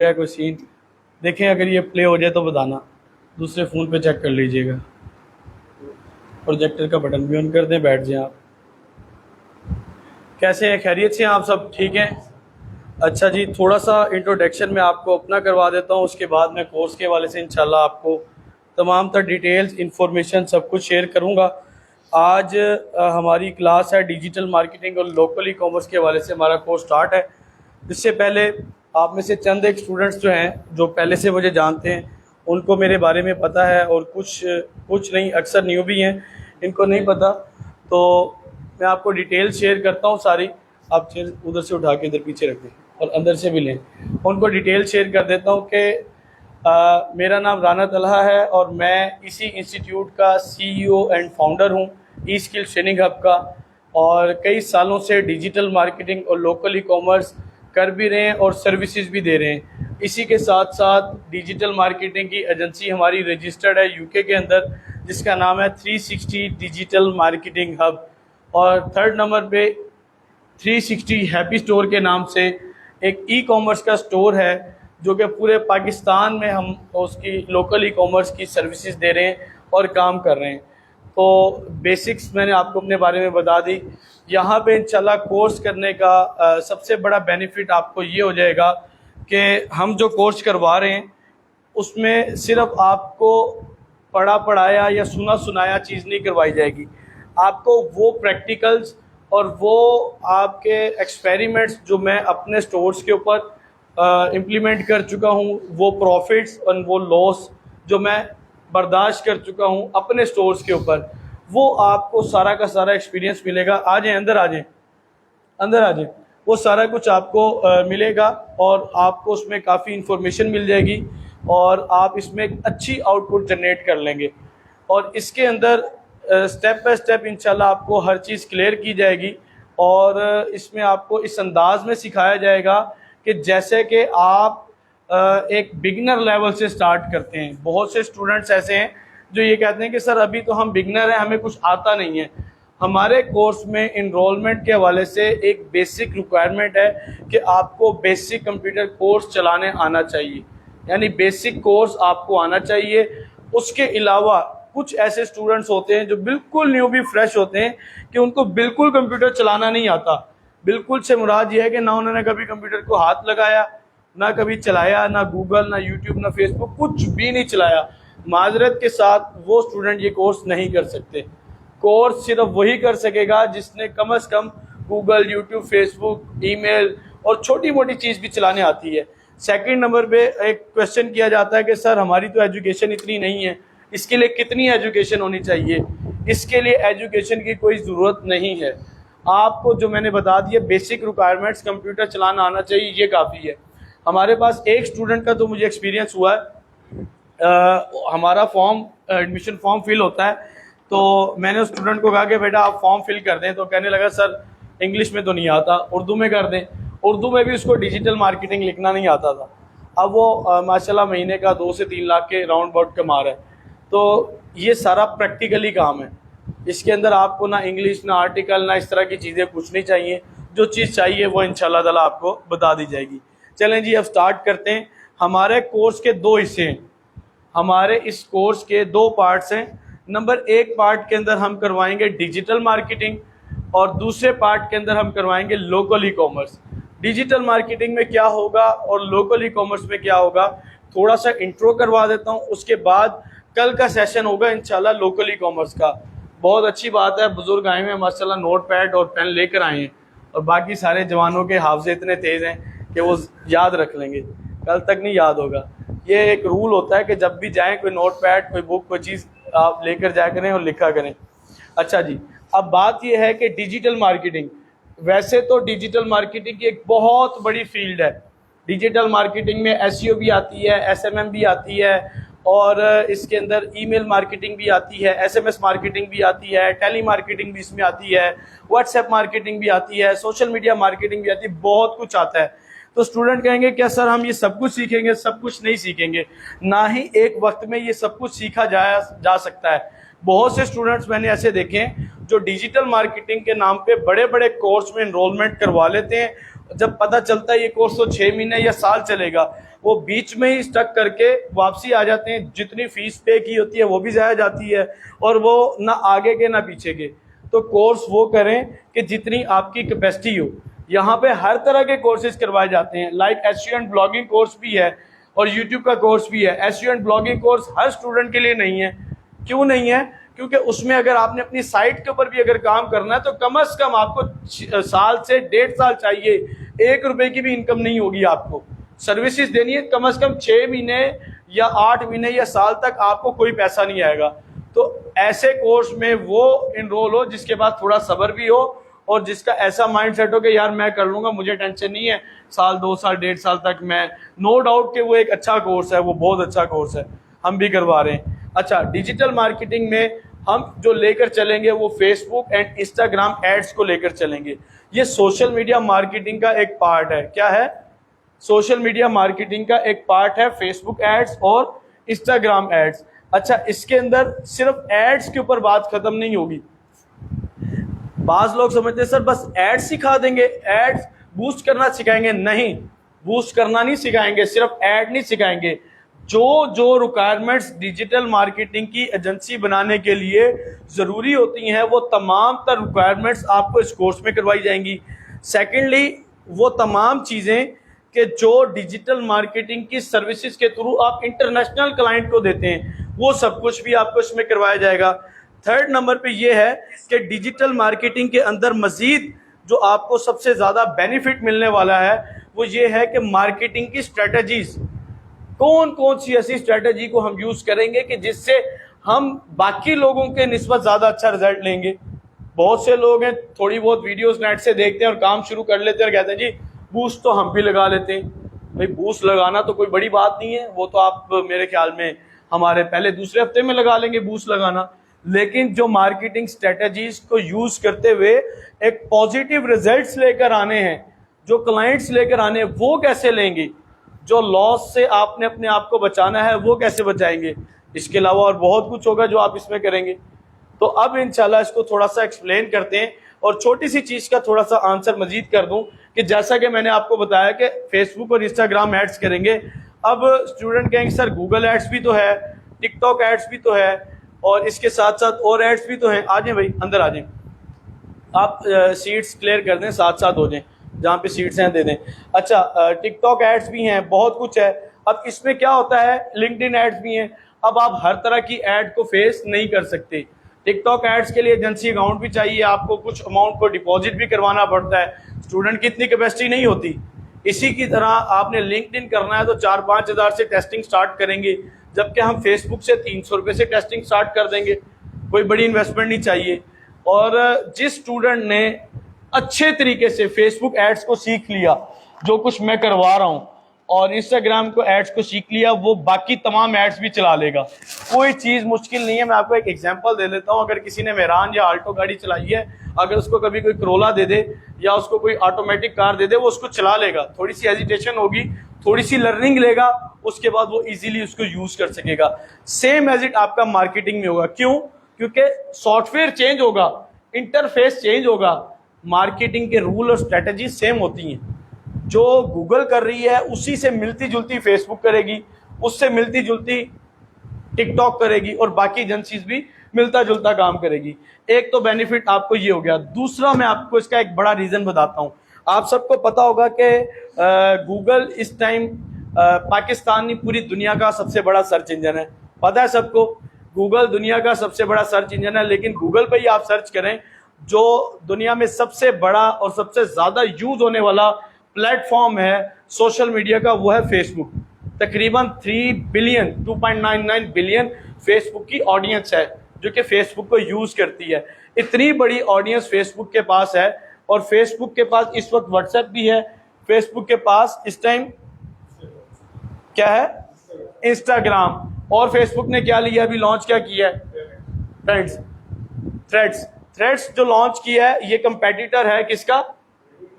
गया कोई सीन देखें, अगर ये प्ले हो जाए तो बताना, दूसरे फ़ोन पे चेक कर लीजिएगा। प्रोजेक्टर का बटन भी ऑन कर दें, बैठ जाएं आप। कैसे हैं, खैरियत से हैं आप सब? ठीक हैं। अच्छा जी, थोड़ा सा इंट्रोडक्शन मैं आपको अपना करवा देता हूँ, उसके बाद मैं कोर्स के हवाले से इंशाल्लाह आपको तमाम तर डिटेल्स इंफॉर्मेशन सब कुछ शेयर करूँगा। आज हमारी क्लास है डिजिटल मार्केटिंग और लोकल ई कॉमर्स के हवाले से हमारा कोर्स स्टार्ट है। इससे पहले आप में से चंद एक स्टूडेंट्स जो हैं, जो पहले से मुझे जानते हैं, उनको मेरे बारे में पता है, और कुछ नहीं, अक्सर न्यू भी हैं, इनको नहीं पता। तो मैं आपको डिटेल शेयर करता हूँ सारी। आप चेयर उधर से उठा के इधर पीछे रख दें और अंदर से भी लें। उनको डिटेल शेयर कर देता हूँ कि मेरा नाम राना तलहा है और मैं इसी इंस्टीट्यूट का CEO एंड फाउंडर हूँ, ई स्किल ट्रेनिंग हब का। और कई सालों से डिजिटल मार्केटिंग और लोकल ई कॉमर्स कर भी रहे हैं और सर्विसेज भी दे रहे हैं। इसी के साथ साथ डिजिटल मार्केटिंग की एजेंसी हमारी रजिस्टर्ड है UK के अंदर, जिसका नाम है 360 डिजिटल मार्केटिंग हब। और थर्ड नंबर पे 360 हैप्पी स्टोर के नाम से एक ई कॉमर्स का स्टोर है, जो कि पूरे पाकिस्तान में हम उसकी लोकल ई कॉमर्स की सर्विसेज दे रहे हैं और काम कर रहे हैं। तो बेसिक्स मैंने आपको अपने बारे में बता दी। यहाँ पे इंशाल्लाह कोर्स करने का सबसे बड़ा बेनिफिट आपको ये हो जाएगा कि हम जो कोर्स करवा रहे हैं उसमें सिर्फ आपको पढ़ा पढ़ाया या सुना सुनाया चीज़ नहीं करवाई जाएगी। आपको वो प्रैक्टिकल्स और वो आपके एक्सपेरिमेंट्स जो मैं अपने स्टोर्स के ऊपर इम्प्लीमेंट कर चुका हूँ, वो प्रॉफिट्स और वो लॉस जो मैं बर्दाश्त कर चुका हूँ अपने स्टोर्स के ऊपर, वो आपको सारा का सारा एक्सपीरियंस मिलेगा। आ जाएं, अंदर आ जाएं, अंदर आ जाएं। वो सारा कुछ आपको मिलेगा और आपको उसमें काफ़ी इंफॉर्मेशन मिल जाएगी और आप इसमें एक अच्छी आउटपुट जनरेट कर लेंगे। और इसके अंदर स्टेप बाय स्टेप इंशाल्लाह आपको हर चीज़ क्लियर की जाएगी और इसमें आपको इस अंदाज में सिखाया जाएगा कि जैसे कि आप एक बिगिनर लेवल से स्टार्ट करते हैं। बहुत से स्टूडेंट्स ऐसे हैं जो ये कहते हैं कि सर अभी तो हम बिगिनर हैं, हमें कुछ आता नहीं है। हमारे कोर्स में इनरोलमेंट के हवाले से एक बेसिक रिक्वायरमेंट है कि आपको बेसिक कंप्यूटर कोर्स चलाने आना चाहिए, यानी बेसिक कोर्स आपको आना चाहिए। उसके अलावा कुछ ऐसे स्टूडेंट्स होते हैं जो बिल्कुल न्यू भी फ्रेश होते हैं कि उनको बिल्कुल कंप्यूटर चलाना नहीं आता। बिल्कुल से मुराद ये है कि ना उन्होंने कभी कंप्यूटर को हाथ लगाया, ना कभी चलाया, ना गूगल, ना यूट्यूब, ना फेसबुक, कुछ भी नहीं चलाया। माजरत के साथ वो स्टूडेंट ये कोर्स नहीं कर सकते। कोर्स सिर्फ वही कर सकेगा जिसने कम से कम गूगल, यूट्यूब, फेसबुक, ईमेल और छोटी मोटी चीज़ भी चलाने आती है। सेकंड नंबर पे एक क्वेश्चन किया जाता है कि सर हमारी तो एजुकेशन इतनी नहीं है, इसके लिए कितनी एजुकेशन होनी चाहिए? इसके लिए एजुकेशन की कोई ज़रूरत नहीं है। आपको जो मैंने बता दिया बेसिक रिक्वायरमेंट्स, कंप्यूटर चलाना आना चाहिए, ये काफ़ी है। हमारे पास एक स्टूडेंट का तो मुझे एक्सपीरियंस हुआ है। हमारा एडमिशन फॉर्म फिल होता है, तो मैंने उस स्टूडेंट को कहा कि बेटा आप फॉर्म फिल कर दें, तो कहने लगा सर इंग्लिश में तो नहीं आता, उर्दू में कर दें। उर्दू में भी उसको डिजिटल मार्केटिंग लिखना नहीं आता था। अब वो माशाल्लाह महीने का 2 से 3 लाख के राउंड अबाउट कमा रहा है। तो ये सारा प्रैक्टिकली काम है। इसके अंदर आपको ना इंग्लिश, ना आर्टिकल, ना इस तरह की चीज़ें कुछ नहीं चाहिए। जो चीज़ चाहिए वो इंशाल्लाह ताला आपको बता दी जाएगी। चलें जी, अब स्टार्ट करते हैं। हमारे कोर्स के 2 हिस्से हैं। हमारे इस कोर्स के 2 पार्ट्स हैं। नंबर 1 पार्ट के अंदर हम करवाएंगे डिजिटल मार्केटिंग और दूसरे पार्ट के अंदर हम करवाएंगे local e commerce. Digital marketing में क्या होगा और लोकल ई कॉमर्स में क्या होगा, थोड़ा सा इंट्रो करवा देता हूँ। उसके बाद कल का सेशन होगा इंशाल्लाह लोकल ई कॉमर्स का। बहुत अच्छी बात है, बुजुर्ग आए हुए हैं माशाल्लाह, नोट पैड और पेन लेकर आए हैं, और बाकी सारे जवानों के हाफजे इतने तेज़ हैं कि वो याद रख लेंगे, कल तक नहीं याद होगा। ये एक रूल होता है कि जब भी जाएं कोई नोट पैड, कोई बुक, कोई चीज़ आप लेकर जाया करें और लिखा करें। अच्छा जी, अब बात यह है कि डिजिटल मार्केटिंग, वैसे तो डिजिटल मार्केटिंग की एक बहुत बड़ी फील्ड है। डिजिटल मार्केटिंग में SEO भी आती है, SMM भी आती है, और इसके अंदर ईमेल मार्केटिंग भी आती है, SMS मार्केटिंग भी आती है, टेली मार्केटिंग भी इसमें आती है, व्हाट्सएप मार्केटिंग भी आती है, सोशल मीडिया मार्केटिंग भी आती है, बहुत कुछ आता है। तो स्टूडेंट कहेंगे क्या सर हम ये सब कुछ सीखेंगे? सब कुछ नहीं सीखेंगे, ना ही एक वक्त में ये सब कुछ सीखा जा सकता है। बहुत से स्टूडेंट्स मैंने ऐसे देखे हैं जो डिजिटल मार्केटिंग के नाम पे बड़े बड़े कोर्स में इनरोलमेंट करवा लेते हैं जब पता चलता है ये कोर्स तो 6 महीने या साल चलेगा, वो बीच में ही स्टक करके वापसी आ जाते हैं। जितनी फीस पे की होती है वो भी ज़ाया जाती है, और वो ना आगे के ना पीछे के। तो कोर्स वो करें कि जितनी आपकी कैपेसिटी हो। यहाँ पे हर तरह के कोर्सेज करवाए जाते हैं, like SEO and blogging course भी है और यूट्यूब का कोर्स भी है। SEO and blogging course her student के लिए नहीं है। क्यों नहीं है? क्योंकि उसमें अगर आपने अपनी साइट के ऊपर भी अगर काम करना है तो कम से कम आपको साल से 1.5 साल चाहिए। 1 रुपए की भी इनकम नहीं होगी, आपको सर्विसेज देनी है कम से कम 6 महीने या 8 महीने या साल तक आपको कोई पैसा नहीं आएगा। तो ऐसे कोर्स में वो इनरोल हो जिसके पास थोड़ा सब्र भी हो और जिसका ऐसा माइंड सेट हो कि यार मैं कर लूँगा, मुझे टेंशन नहीं है, साल 2 साल 1.5 साल तक मैं। नो डाउट कि वो एक अच्छा कोर्स है, वो बहुत अच्छा कोर्स है, हम भी करवा रहे हैं। अच्छा, डिजिटल मार्केटिंग में हम जो लेकर चलेंगे वो फेसबुक एंड इंस्टाग्राम एड्स को लेकर चलेंगे। ये सोशल मीडिया मार्केटिंग का एक पार्ट है। क्या है? सोशल मीडिया मार्केटिंग का एक पार्ट है फेसबुक एड्स और इंस्टाग्राम एड्स। अच्छा, इसके अंदर सिर्फ एड्स के ऊपर बात खत्म नहीं होगी। बाज लोग समझते हैं सर बस एड्स सिखा देंगे, एड्स बूस्ट करना सिखाएंगे। नहीं, बूस्ट करना नहीं सिखाएंगे, सिर्फ एड नहीं सिखाएंगे। जो रिक्वायरमेंट्स डिजिटल मार्केटिंग की एजेंसी बनाने के लिए ज़रूरी होती हैं वो तमाम तर रिक्वायरमेंट्स आपको इस कोर्स में करवाई जाएंगी। सेकेंडली, वो तमाम चीज़ें कि जो डिजिटल मार्केटिंग की सर्विसेज के थ्रू आप इंटरनेशनल क्लाइंट को देते हैं, वो सब कुछ भी आपको इसमें करवाया जाएगा। थर्ड नंबर पे ये है कि डिजिटल मार्केटिंग के अंदर मज़ीद जो आपको सबसे ज़्यादा बेनिफिट मिलने वाला है वो ये है कि मार्केटिंग की स्ट्रेटजीज़, कौन कौन सी ऐसी स्ट्रेटजी को हम यूज़ करेंगे कि जिससे हम बाकी लोगों के निस्बत ज़्यादा अच्छा रिजल्ट लेंगे। बहुत से लोग हैं थोड़ी बहुत वीडियोस नेट से देखते हैं और काम शुरू कर लेते हैं और कहते हैं जी बूस्ट तो हम भी लगा लेते हैं। भाई बूस्ट लगाना तो कोई बड़ी बात नहीं है, वो तो आप मेरे ख्याल में हमारे पहले दूसरे हफ्ते में लगा लेंगे बूस्ट लगाना। लेकिन जो मार्केटिंग स्ट्रेटजीज को यूज़ करते हुए एक पॉजिटिव रिजल्ट्स लेकर आने हैं, जो क्लाइंट्स लेकर आने हैं, वो कैसे लेंगे, जो लॉस से आपने अपने आप को बचाना है वो कैसे बचाएंगे। इसके अलावा और बहुत कुछ होगा जो आप इसमें करेंगे। तो अब इंशाल्लाह इसको थोड़ा सा एक्सप्लेन करते हैं और छोटी सी चीज़ का थोड़ा सा आंसर मजीद कर दूं कि जैसा कि मैंने आपको बताया कि फेसबुक और इंस्टाग्राम एड्स करेंगे। अब स्टूडेंट कहेंगे सर गूगल एड्स भी तो है, टिकटॉक एड्स भी तो है और इसके साथ साथ और एड्स भी तो हैं। आ जाए भाई, अंदर आ जाए, आप सीट्स क्लियर कर दें, साथ साथ हो जाएं, जहाँ पे सीट्स हैं दे दें। अच्छा, टिकटॉक एड्स भी हैं, बहुत कुछ है। अब इसमें क्या होता है, लिंक्डइन एड्स भी हैं। अब आप हर तरह की एड को फेस नहीं कर सकते। टिकटॉक एड्स के लिए एजेंसी अकाउंट भी चाहिए, आपको कुछ अमाउंट को डिपॉजिट भी करवाना पड़ता है। स्टूडेंट की इतनी कैपेसिटी नहीं होती। इसी की तरह आपने लिंक्डइन करना है तो 4-5 हज़ार से टेस्टिंग स्टार्ट करेंगे, जबकि हम फेसबुक से 300 रुपये से टेस्टिंग स्टार्ट कर देंगे। कोई बड़ी इन्वेस्टमेंट नहीं चाहिए। और जिस स्टूडेंट ने अच्छे तरीके से फेसबुक एड्स को सीख लिया, जो कुछ मैं करवा रहा हूँ, और इंस्टाग्राम को एड्स को सीख लिया, वो बाकी तमाम एड्स भी चला लेगा। कोई चीज़ मुश्किल नहीं है। मैं आपको एक एग्जांपल दे देता हूँ। अगर किसी ने मेरान या आल्टो गाड़ी चलाई है, अगर उसको कभी कोई करोला दे दे या उसको कोई ऑटोमेटिक कार दे दे, वो उसको चला लेगा। थोड़ी सी हेजिटेशन होगी, थोड़ी सी लर्निंग लेगा, उसके बाद वो इजीली उसको यूज़ कर सकेगा। सेम एज इट आपका मार्केटिंग में होगा। क्यों? क्योंकि सॉफ्टवेयर चेंज होगा, इंटरफेस चेंज होगा, मार्केटिंग के रूल और स्ट्रेटजी सेम होती हैं। जो गूगल कर रही है उसी से मिलती जुलती फेसबुक करेगी, उससे मिलती जुलती टिकटॉक करेगी और बाकी एजेंसीज भी मिलता जुलता काम करेगी। एक तो बेनिफिट आपको ये हो गया। दूसरा मैं आपको इसका एक बड़ा रीज़न बताता हूँ। आप सबको पता होगा कि गूगल इस टाइम पाकिस्तानी पूरी दुनिया का सबसे बड़ा सर्च इंजन है। पता है सबको, गूगल दुनिया का सबसे बड़ा सर्च इंजन है। लेकिन गूगल पर ही आप सर्च करें, जो दुनिया में सबसे बड़ा और सबसे ज़्यादा यूज़ होने वाला प्लेटफॉर्म है सोशल मीडिया का, वो है फेसबुक। तकरीबन 2.99 बिलियन फेसबुक की ऑडियंस है जो कि फेसबुक को यूज़ करती है। इतनी बड़ी ऑडियंस फेसबुक के पास है। और फेसबुक के पास इस वक्त व्हाट्सएप भी है। फेसबुक के पास इस टाइम क्या है, इंस्टाग्राम। और फेसबुक ने क्या लिया, अभी लॉन्च क्या किया है, थ्रेड्स जो लॉन्च किया है, ये कंपेटिटर है किसका,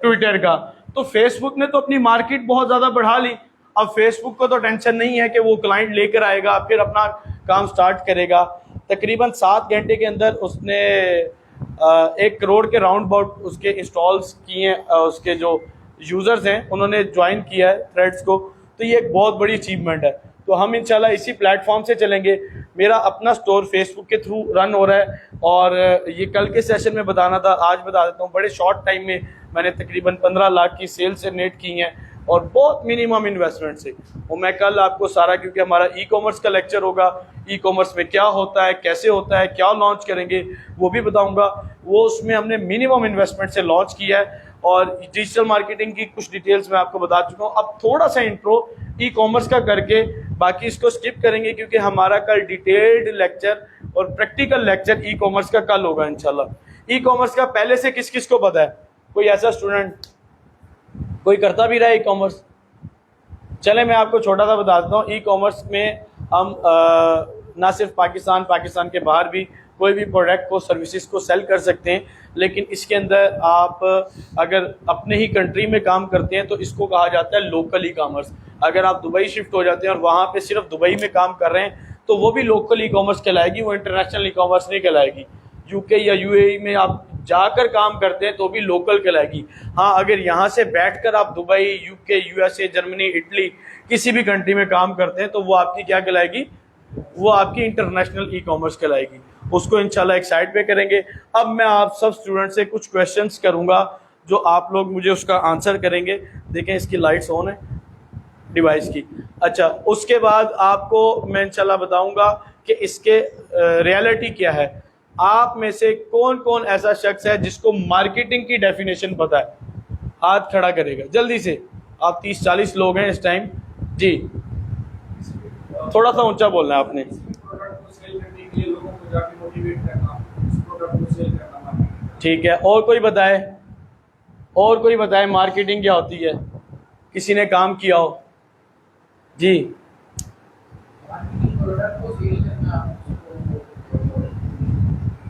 ट्विटर का। तो फेसबुक ने तो अपनी मार्केट बहुत ज़्यादा बढ़ा ली। अब फेसबुक को तो टेंशन नहीं है कि वो क्लाइंट लेकर आएगा फिर अपना काम स्टार्ट करेगा। तकरीबन 7 घंटे के अंदर उसने 1 करोड़ के राउंड अबाउट उसके इंस्टॉल्स किए हैं, उसके जो यूज़र्स हैं उन्होंने ज्वाइन किया है थ्रेड्स को, तो ये एक बहुत बड़ी अचीवमेंट है। तो हम इंशाल्लाह इसी प्लेटफॉर्म से चलेंगे। मेरा अपना स्टोर फेसबुक के थ्रू रन हो रहा है और ये कल के सेशन में बताना था, आज बता देता हूँ। बड़े शॉर्ट टाइम में मैंने तकरीबन 15 लाख की सेल्स जनरेट की हैं और बहुत मिनिमम इन्वेस्टमेंट से। और मैं कल आपको सारा, क्योंकि हमारा ई कॉमर्स का लेक्चर होगा, ई कॉमर्स में क्या होता है, कैसे होता है, क्या लॉन्च करेंगे, वो भी बताऊंगा। वो उसमें हमने मिनिमम इन्वेस्टमेंट से लॉन्च किया है और डिजिटल मार्केटिंग की कुछ डिटेल्स मैं आपको बता चुका हूँ। अब थोड़ा सा इंट्रो ई कॉमर्स का करके बाकी इसको स्किप करेंगे, क्योंकि हमारा कल डिटेल्ड लेक्चर और प्रैक्टिकल लेक्चर ई कॉमर्स का कल होगा इंशाल्लाह। ई कॉमर्स का पहले से किस किस को पता है? कोई ऐसा स्टूडेंट कोई करता भी रहा है ई कॉमर्स? चले मैं आपको छोटा सा बता देता हूँ। ई कॉमर्स में हम ना सिर्फ पाकिस्तान के बाहर भी कोई भी प्रोडक्ट को, सर्विसेज को सेल कर सकते हैं, लेकिन इसके अंदर आप अगर अपने ही कंट्री में काम करते हैं तो इसको कहा जाता है लोकल ई कॉमर्स। अगर आप दुबई शिफ्ट हो जाते हैं और वहाँ पे सिर्फ दुबई में काम कर रहे हैं तो वो भी लोकल ई कॉमर्स कहलाएगी, वो इंटरनेशनल ई कॉमर्स नहीं कहलाएगी। यूके या यूएई में आप जाकर काम करते हैं तो भी लोकल कहलाएगी। हाँ, अगर यहाँ से बैठकर आप Dubai, UK, USA, Germany, Italy किसी भी कंट्री में काम करते हैं तो वो आपकी क्या कहलाएगी? वो आपकी इंटरनेशनल ई कॉमर्स कहलाएगी। उसको इंशाल्लाह एक साइड पे करेंगे। अब मैं आप सब स्टूडेंट से कुछ क्वेश्चंस करूंगा जो आप लोग मुझे उसका आंसर करेंगे। देखें इसकी लाइट्स ऑन है डिवाइस की। अच्छा, उसके बाद आपको मैं इंशाल्लाह बताऊंगा कि इसके रियलिटी क्या है। आप में से कौन कौन ऐसा शख्स है जिसको मार्केटिंग की डेफिनेशन पता है? हाथ खड़ा करेगा जल्दी से। आप 30-40 लोग हैं इस टाइम जी। थोड़ा सा ऊंचा बोलना है आपने। ठीक है, और कोई बताए? और कोई बताए मार्केटिंग क्या होती है? किसी ने काम किया हो जी।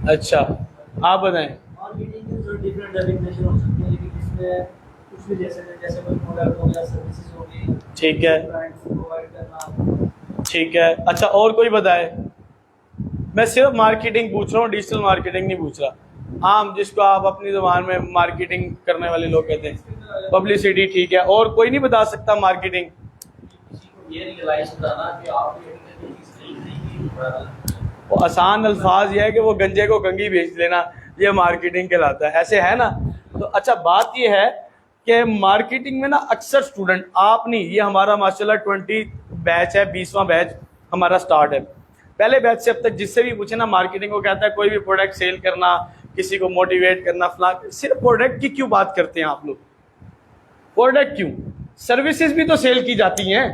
अच्छा, आप बताएं। मार्केटिंग की जो डिफरेंट डेफिनेशन हो सकती है, लेकिन इसमें कुछ भी जैसे कोई प्रोडक्ट हो गया, सर्विसेज हो गई, ठीक है, प्रोवाइड करना। ठीक है। अच्छा, और कोई बताए? मैं सिर्फ मार्केटिंग पूछ रहा हूँ, डिजिटल मार्केटिंग नहीं पूछ रहा। आम जिसको आप अपनी ज़ुबान में मार्केटिंग करने वाले लोग कहते हैं, पब्लिसिटी। ठीक है, और कोई नहीं बता सकता मार्केटिंग? ये रियलाइज कराना कि आप ये चीज़ सही नहीं। वो आसान अल्फाज ये है कि वो गंजे को कंगी बेच लेना, ये मार्केटिंग कहलाता है, ऐसे है ना? तो अच्छा, बात ये है कि मार्केटिंग में ना अक्सर स्टूडेंट, आप नहीं, ये हमारा माशाल्लाह 20 बैच है, 20वां बैच हमारा स्टार्ट है। पहले बैच से अब तक जिससे भी पूछे ना, मार्केटिंग को कहता है कोई भी प्रोडक्ट सेल करना, किसी को मोटिवेट करना, फला। सिर्फ प्रोडक्ट की क्यों बात करते हैं आप लोग? प्रोडक्ट क्यों? सर्विसेज भी तो सेल की जाती हैं।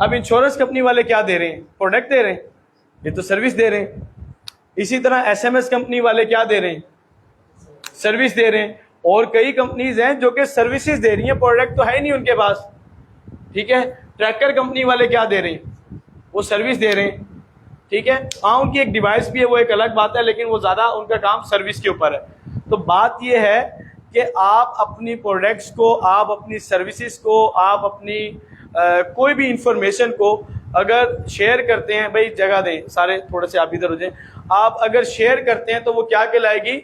अब इंश्योरेंस कंपनी वाले क्या दे रहे हैं? प्रोडक्ट दे रहे हैं, ये तो सर्विस दे रहे हैं। इसी तरह एसएमएस कंपनी वाले क्या दे रहे हैं? सर्विस दे रहे हैं। और कई कंपनीज हैं जो कि सर्विसेज दे रही हैं, प्रोडक्ट तो है नहीं उनके पास। ठीक है, ट्रैक्टर कंपनी वाले क्या दे रहे हैं? वो सर्विस दे रहे हैं। ठीक है, हाँ, उनकी एक डिवाइस भी है, वो एक अलग बात है, लेकिन वो ज़्यादा उनका काम सर्विस के ऊपर है। तो बात ये है कि आप अपनी प्रोडक्ट्स को, आप अपनी सर्विसेज को, आप अपनी कोई भी इंफॉर्मेशन को अगर शेयर करते हैं, भाई जगह दें सारे, थोड़े से आप इधर हो जाएं, आप अगर शेयर करते हैं तो वो क्या कहलाएगी?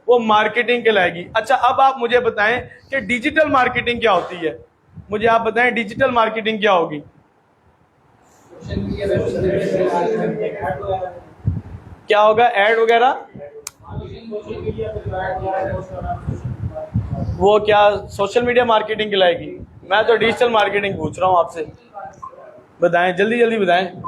वो मार्केटिंग कहलाएगी। अच्छा, अब आप मुझे बताएं कि डिजिटल मार्केटिंग क्या होती है? मुझे आप बताएं डिजिटल मार्केटिंग क्या होगी? क्या होगा? ऐड वगैरह? वो क्या सोशल मीडिया मार्केटिंग कहलाएगी? मैं तो डिजिटल मार्केटिंग पूछ रहा हूँ आपसे, बताएं जल्दी जल्दी बताएं।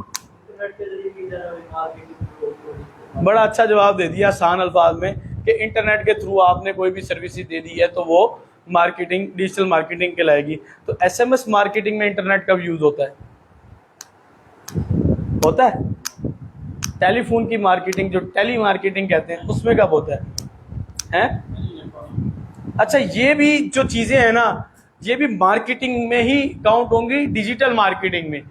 बड़ा अच्छा जवाब दे दिया आसान अल्फाज में कि इंटरनेट के थ्रू आपने कोई भी सर्विसेज दे दी है तो वो मार्केटिंग, डिजिटल मार्केटिंग कहलाएगी। तो एसएमएस मार्केटिंग में इंटरनेट कब यूज़ होता है? होता है। टेलीफोन की मार्केटिंग, जो टेली मार्केटिंग कहते हैं, उसमें कब होता है? हैं? अच्छा, ये भी जो चीज़ें हैं ना, ये भी मार्केटिंग में ही काउंट होंगी, डिजिटल मार्केटिंग में।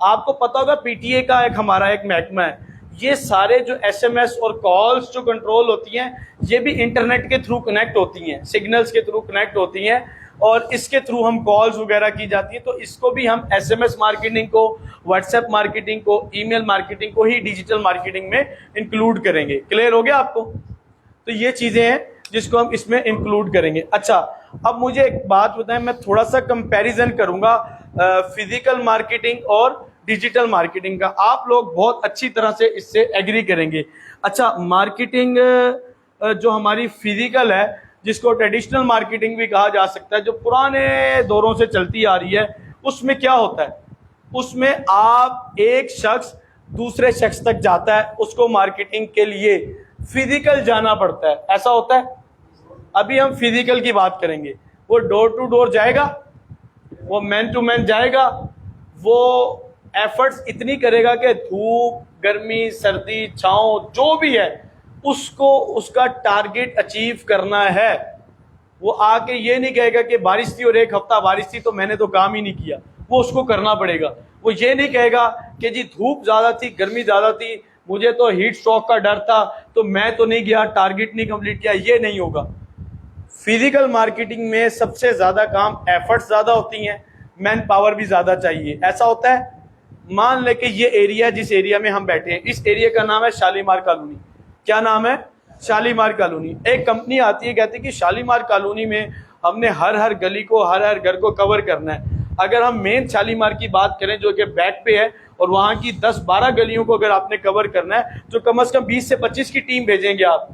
आपको पता होगा पीटीए का एक हमारा एक महकमा है, ये सारे जो एसएमएस और कॉल्स जो कंट्रोल होती हैं, ये भी इंटरनेट के थ्रू कनेक्ट होती हैं, सिग्नल्स के थ्रू कनेक्ट होती हैं और इसके थ्रू हम कॉल्स वगैरह की जाती है। तो इसको भी हम एसएमएस मार्केटिंग को, व्हाट्सएप मार्केटिंग को, ईमेल मार्केटिंग को ही डिजिटल मार्केटिंग में इंक्लूड करेंगे। क्लियर हो गया आपको? तो ये चीज़ें हैं। जिसको हम इसमें इंक्लूड करेंगे। अच्छा, अब मुझे एक बात बताएं, मैं थोड़ा सा कंपैरिजन करूंगा फिजिकल मार्केटिंग और डिजिटल मार्केटिंग का। आप लोग बहुत अच्छी तरह से इससे एग्री करेंगे। अच्छा, मार्केटिंग जो हमारी फिजिकल है, जिसको ट्रेडिशनल मार्केटिंग भी कहा जा सकता है, जो पुराने दौरों से चलती आ रही है, उसमें क्या होता है? उसमें आप एक शख्स दूसरे शख्स तक जाता है, उसको मार्केटिंग के लिए फिजिकल जाना पड़ता है, ऐसा होता है। अभी हम फिजिकल की बात करेंगे। वो डोर टू डोर जाएगा, वो मैन टू मैन जाएगा, वो एफर्ट्स इतनी करेगा कि धूप, गर्मी, सर्दी, छांव जो भी है उसको उसका टारगेट अचीव करना है। वो आके ये नहीं कहेगा कि बारिश थी और एक हफ्ता बारिश थी तो मैंने तो काम ही नहीं किया, वो उसको करना पड़ेगा। वो ये नहीं कहेगा कि जी धूप ज़्यादा थी, गर्मी ज़्यादा थी, मुझे तो हीट स्ट्रोक का डर था तो मैं तो नहीं गया, टारगेट नहीं कंप्लीट किया, ये नहीं होगा। फिजिकल मार्केटिंग में सबसे ज़्यादा काम, एफर्ट्स ज़्यादा होती हैं, मैन पावर भी ज़्यादा चाहिए, ऐसा होता है। मान ले कि ये एरिया, जिस एरिया में हम बैठे हैं, इस एरिया का नाम है शालीमार कॉलोनी। क्या नाम है? शालीमार कॉलोनी। एक कंपनी आती है, कहती है कि शालीमार कॉलोनी में हमने हर हर गली को, हर हर घर को कवर करना है। अगर हम मेन शालीमार की बात करें जो कि बैक पे है, और वहाँ की 10-12 गलियों को अगर आपने कवर करना है, तो कम से कम 20 से 25 की टीम भेजेंगे आप।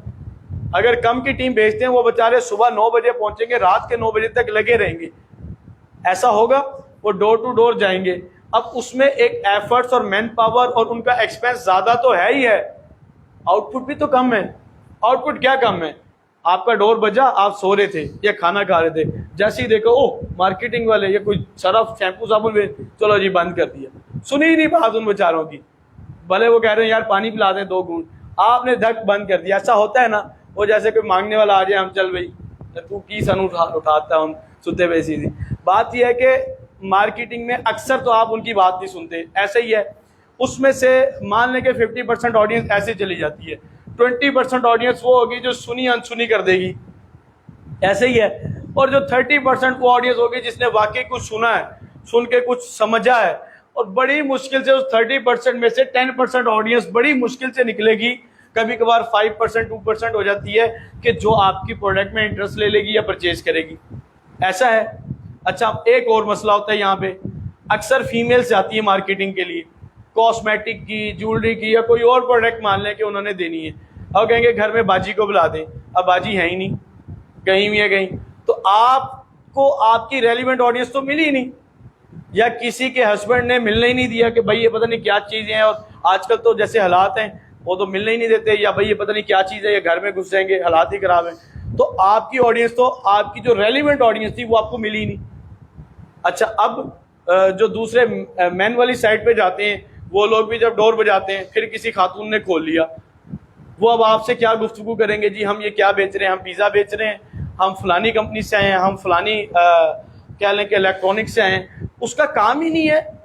अगर कम की टीम भेजते हैं, वो बेचारे सुबह 9 बजे पहुंचेंगे, रात के 9 बजे तक लगे रहेंगे, ऐसा होगा। वो डोर टू डोर जाएंगे। अब उसमें एक एफर्ट्स और मैन पावर और उनका एक्सपेंस ज़्यादा तो है ही है, आउटपुट भी तो कम है। आउटपुट क्या कम है? आपका डोर बजा, आप सो रहे थे या खाना खा रहे थे, जैसे ही देखो ओह मार्केटिंग वाले ये कोई सरफ शैम्पू साबुन, चलो जी बंद कर दिया। सुनी ही नहीं बात उन बेचारों की, भले वो कह रहे हैं यार पानी पिला दें 2 घूंट, आपने धक बंद कर दिया। ऐसा होता है ना, वो जैसे कोई मांगने वाला आ जाए, हम चल भाई तू की सन उठाता, हम सुनते वैसी थी। बात यह है कि मार्केटिंग में अक्सर तो आप उनकी बात नहीं सुनते, ऐसे ही है। उसमें से मान लें कि 50% ऑडियंस ऐसे चली जाती है, 20% ऑडियंस वो होगी जो सुनी अनसुनी कर देगी, ऐसे ही है। और जो 30% वो ऑडियंस होगी जिसने वाकई कुछ सुना है, सुन के कुछ समझा है, और बड़ी मुश्किल से उस 30% में से 10% ऑडियंस बड़ी मुश्किल से निकलेगी। कभी कभार 5%, 2% हो जाती है कि जो आपकी प्रोडक्ट में इंटरेस्ट ले लेगी या परचेज करेगी, ऐसा है। अच्छा, एक और मसला होता है यहाँ पे, अक्सर फीमेल्स जाती है मार्केटिंग के लिए, कॉस्मेटिक की, ज्वेलरी की, या कोई और प्रोडक्ट मान लें कि उन्होंने देनी है, और कहेंगे घर में बाजी को बुला दें। अब बाजी है ही नहीं, कहीं भी है कहीं, तो आपको आपकी रेलिवेंट ऑडियंस तो मिली ही नहीं, या किसी के हस्बैंड ने मिलने ही नहीं दिया कि भाई ये पता नहीं क्या चीज़ें हैं, और आजकल तो जैसे हालात हैं वो तो मिलने ही नहीं देते, या भाई ये पता नहीं क्या चीज़ है, ये घर में घुस जाएंगे, हालात ही खराब हैं। तो आपकी ऑडियंस, तो आपकी जो रेलिवेंट ऑडियंस थी वो आपको मिली ही नहीं। अच्छा, अब जो दूसरे मैन वाली साइड पे जाते हैं, वो लोग भी जब डोर बजाते हैं, फिर किसी खातून ने खोल लिया, वो अब आपसे क्या गुफ्तगू करेंगे, जी हम ये क्या बेच रहे हैं, हम पिज़्ज़ा बेच रहे हैं, हम फलानी कंपनी से आए हैं, हम फलानी क्या लें कि इलेक्ट्रॉनिक्स से आए हैं। उसका काम ही नहीं है,